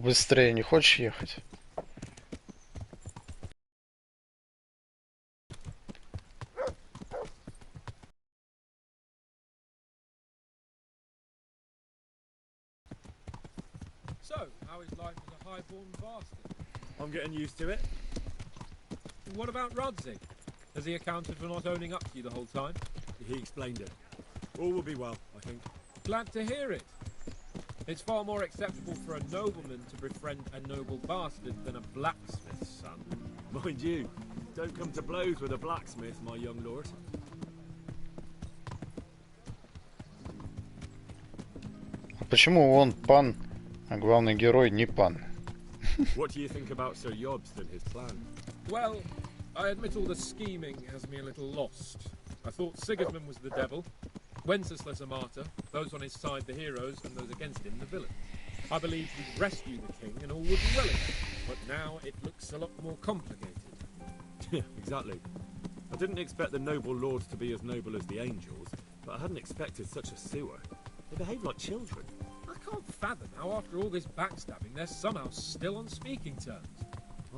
Speaker 2: Побыстрее не хочешь ехать?
Speaker 4: So, how is life as a highborn bastard?
Speaker 7: I'm getting used to it.
Speaker 4: What about Rodzig? Has he accounted for not owning up to you the whole time?
Speaker 7: He explained it. All will be well, I think.
Speaker 4: Glad to hear it. It's far more acceptable for a nobleman to befriend a noble bastard than a blacksmith's son.
Speaker 7: Mind you, don't come to blows with a blacksmith, my young lord.
Speaker 2: Почему он пан, а главный герой не пан?
Speaker 7: What do you think about Sir Jobst and his plan?
Speaker 4: Well, I admit all the scheming has me a little lost. I thought Sigismund was the devil, Wenceslas a martyr, those on his side the heroes, and those against him the villains. I believed he'd rescue the king and all would be well again, but now it looks a lot more complicated.
Speaker 7: Yeah, exactly. I didn't expect the noble lords to be as noble as the angels, but I hadn't expected such a sewer. They behave like children.
Speaker 4: I can't fathom how after all this backstabbing they're somehow still on speaking terms.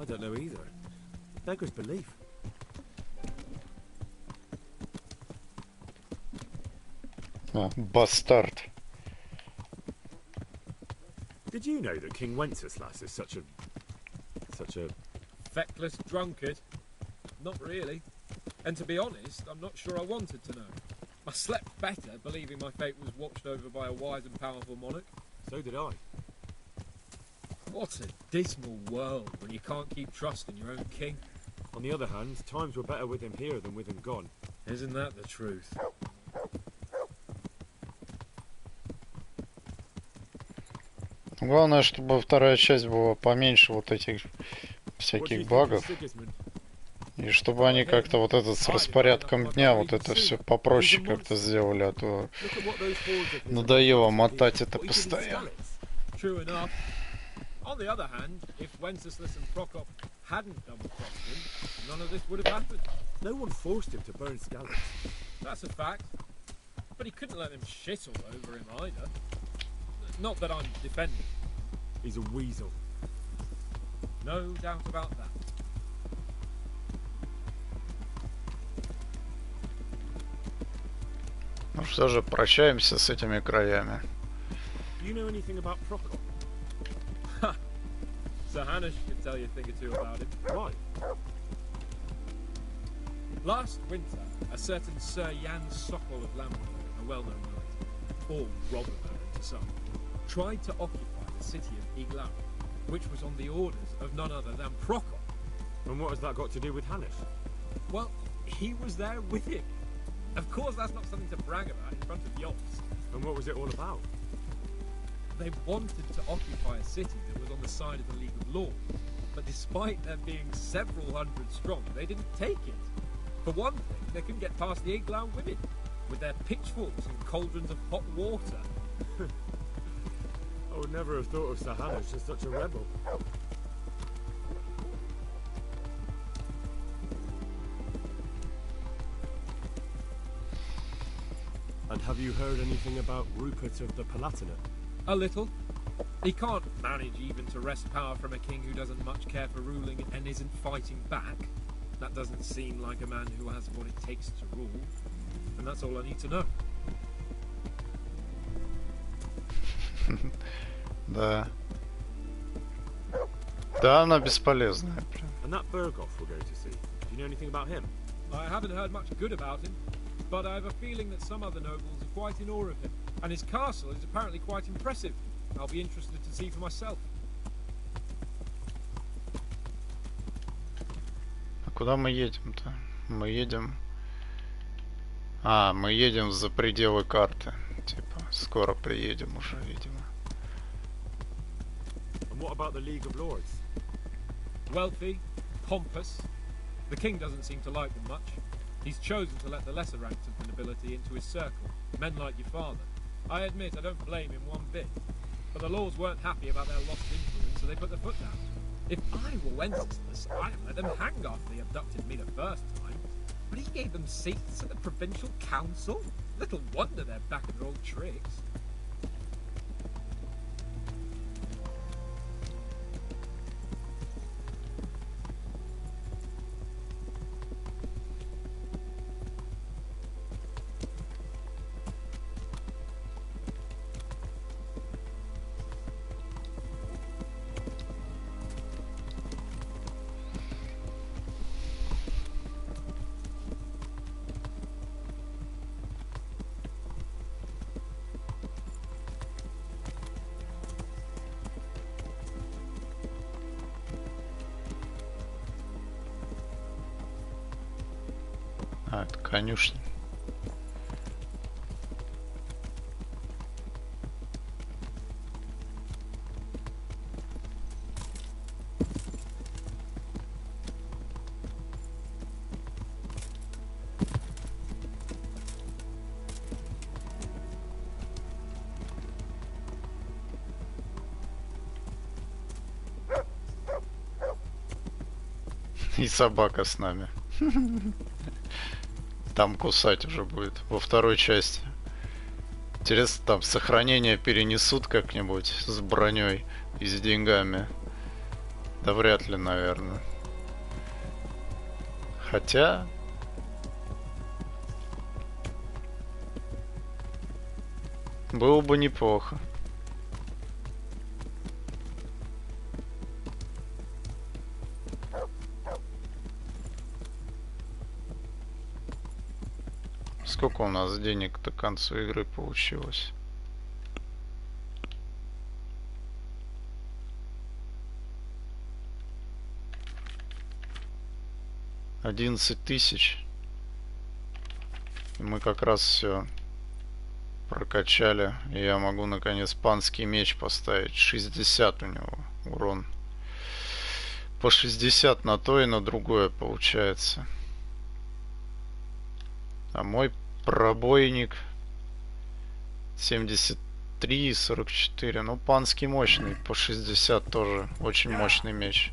Speaker 7: I don't know either. Beggar's belief.
Speaker 2: Bastard.
Speaker 7: Did you know that King Wenceslas is such a
Speaker 4: feckless drunkard? Not really. And to be honest, I'm not sure I wanted to know. I slept better believing my fate was watched over by a wise and powerful monarch.
Speaker 7: So did I.
Speaker 4: What a dismal world when you can't keep trusting your own king.
Speaker 7: On the other hand, times were better with him here than with him gone.
Speaker 4: Isn't that the truth?
Speaker 2: Главное, чтобы вторая часть была поменьше вот этих всяких багов. И чтобы они как-то вот этот с распорядком дня, вот это все попроще как-то сделали, а то надоело мотать это постоянно.
Speaker 4: On the other hand, if Wenceslas and Prokop hadn't double-crossed him, none of this would have happened.
Speaker 7: No one forced him to burn Skalitz.
Speaker 4: That's a fact. But he couldn't let them shit all over him either. Not that I'm defending.
Speaker 7: He's a weasel.
Speaker 4: No doubt about that.
Speaker 2: Ну что же, прощаемся с этими краями.
Speaker 7: Do you know anything about Prokop?
Speaker 4: Sir Hanush could tell you a thing or two about him.
Speaker 7: Why?
Speaker 4: Last winter, a certain Sir Jan Sokol of Lambertville, a well-known knight, or robber baron to some, tried to occupy the city of Iglau, which was on the orders of none other than Prokop.
Speaker 7: And what has that got to do with Hanush?
Speaker 4: Well, he was there with him. Of course, that's not something to brag about in front of Yops.
Speaker 7: And what was it all about?
Speaker 4: They wanted to occupy a city that was on the side of the League of Lords, but despite them being several hundred strong, they didn't take it. For one thing, they couldn't get past the Iglau women, with their pitchforks and cauldrons of hot water.
Speaker 7: I would never have thought of Sir Hanush as such a rebel. And have you heard anything about Rupert of the Palatinate?
Speaker 4: A little. He can't manage even to wrest power from a king who doesn't much care for ruling and isn't fighting back. That doesn't seem like a man who has what it takes to rule. And that's all I need to know.
Speaker 2: Да. Да, она бесполезная.
Speaker 7: And that Berghoff we're going to see. Do you know anything about him?
Speaker 4: I haven't heard much good about him, but I have a feeling that some other nobles are quite in awe of him. And his castle is apparently quite impressive. I'll be interested to see for myself.
Speaker 2: А куда мы едем-то? Мы едем... мы едем за пределы карты. Типа, скоро приедем уже, видимо.
Speaker 7: And what about the League of Lords?
Speaker 4: Wealthy, pompous. The king doesn't seem to like them much. He's chosen to let the lesser ranks of the nobility into his circle, men like your father. I admit I don't blame him one bit, but the lords weren't happy about their lost influence, so they put their foot down. If I were Wenceslas, I'd let them hang after they abducted me the first time, but he gave them seats at the provincial council? Little wonder they're back in their old tricks.
Speaker 2: А, это конюшня. И собака с нами. Там кусать уже будет во второй части. Интересно, там сохранение перенесут как-нибудь с броней и с деньгами. Да вряд ли, наверное. Хотя... было бы неплохо. Сколько у нас денег до конца игры получилось? $11 000. И мы как раз все прокачали. И я могу наконец панский меч поставить. 60 у него урон. По 60 на то и на другое получается. А мой пробойник 73 и 44. Ну, панский мощный. По 60 тоже. Очень мощный меч.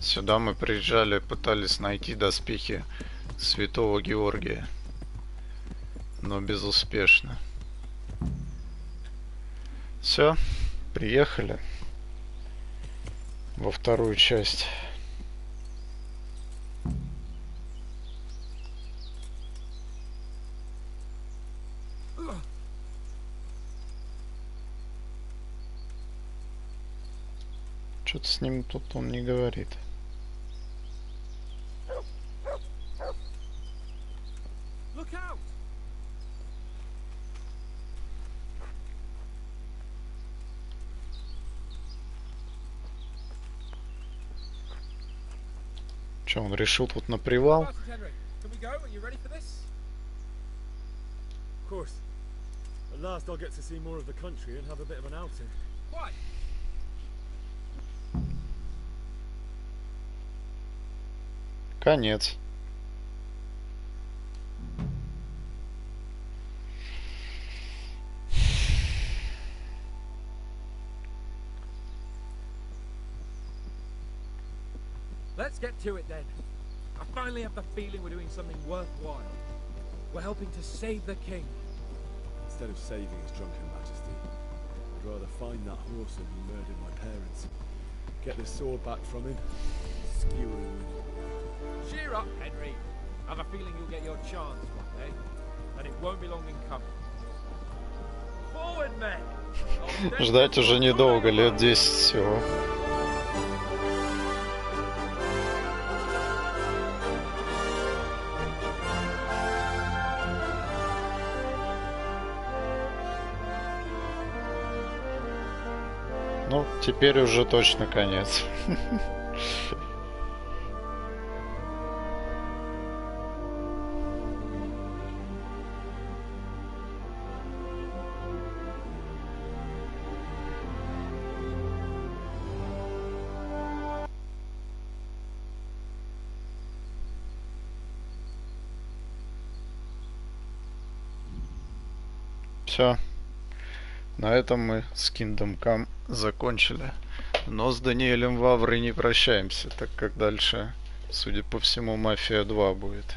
Speaker 2: Сюда мы приезжали, пытались найти доспехи Святого Георгия, но безуспешно. Все, приехали во вторую часть. Что-то с ним тут он не говорит. Что, он решил тут на привал? Конец.
Speaker 4: Let's get to it then. I finally have the feeling we're doing something worthwhile. We're helping to save the king.
Speaker 7: Instead of saving his drunken majesty, I'd rather find that horseman who murdered my parents, get the sword back from him, skewer him.
Speaker 4: Cheer up, Henry. I have a feeling you'll get your chance one day, and it won't be long in coming. Forward, men!
Speaker 2: Ждать уже недолго, лет 10 всего. Ну, теперь уже точно конец. Все. На этом мы с Kingdom Come закончили. Но с Даниэлем Ваврой не прощаемся, так как дальше, судя по всему, Мафия 2 будет.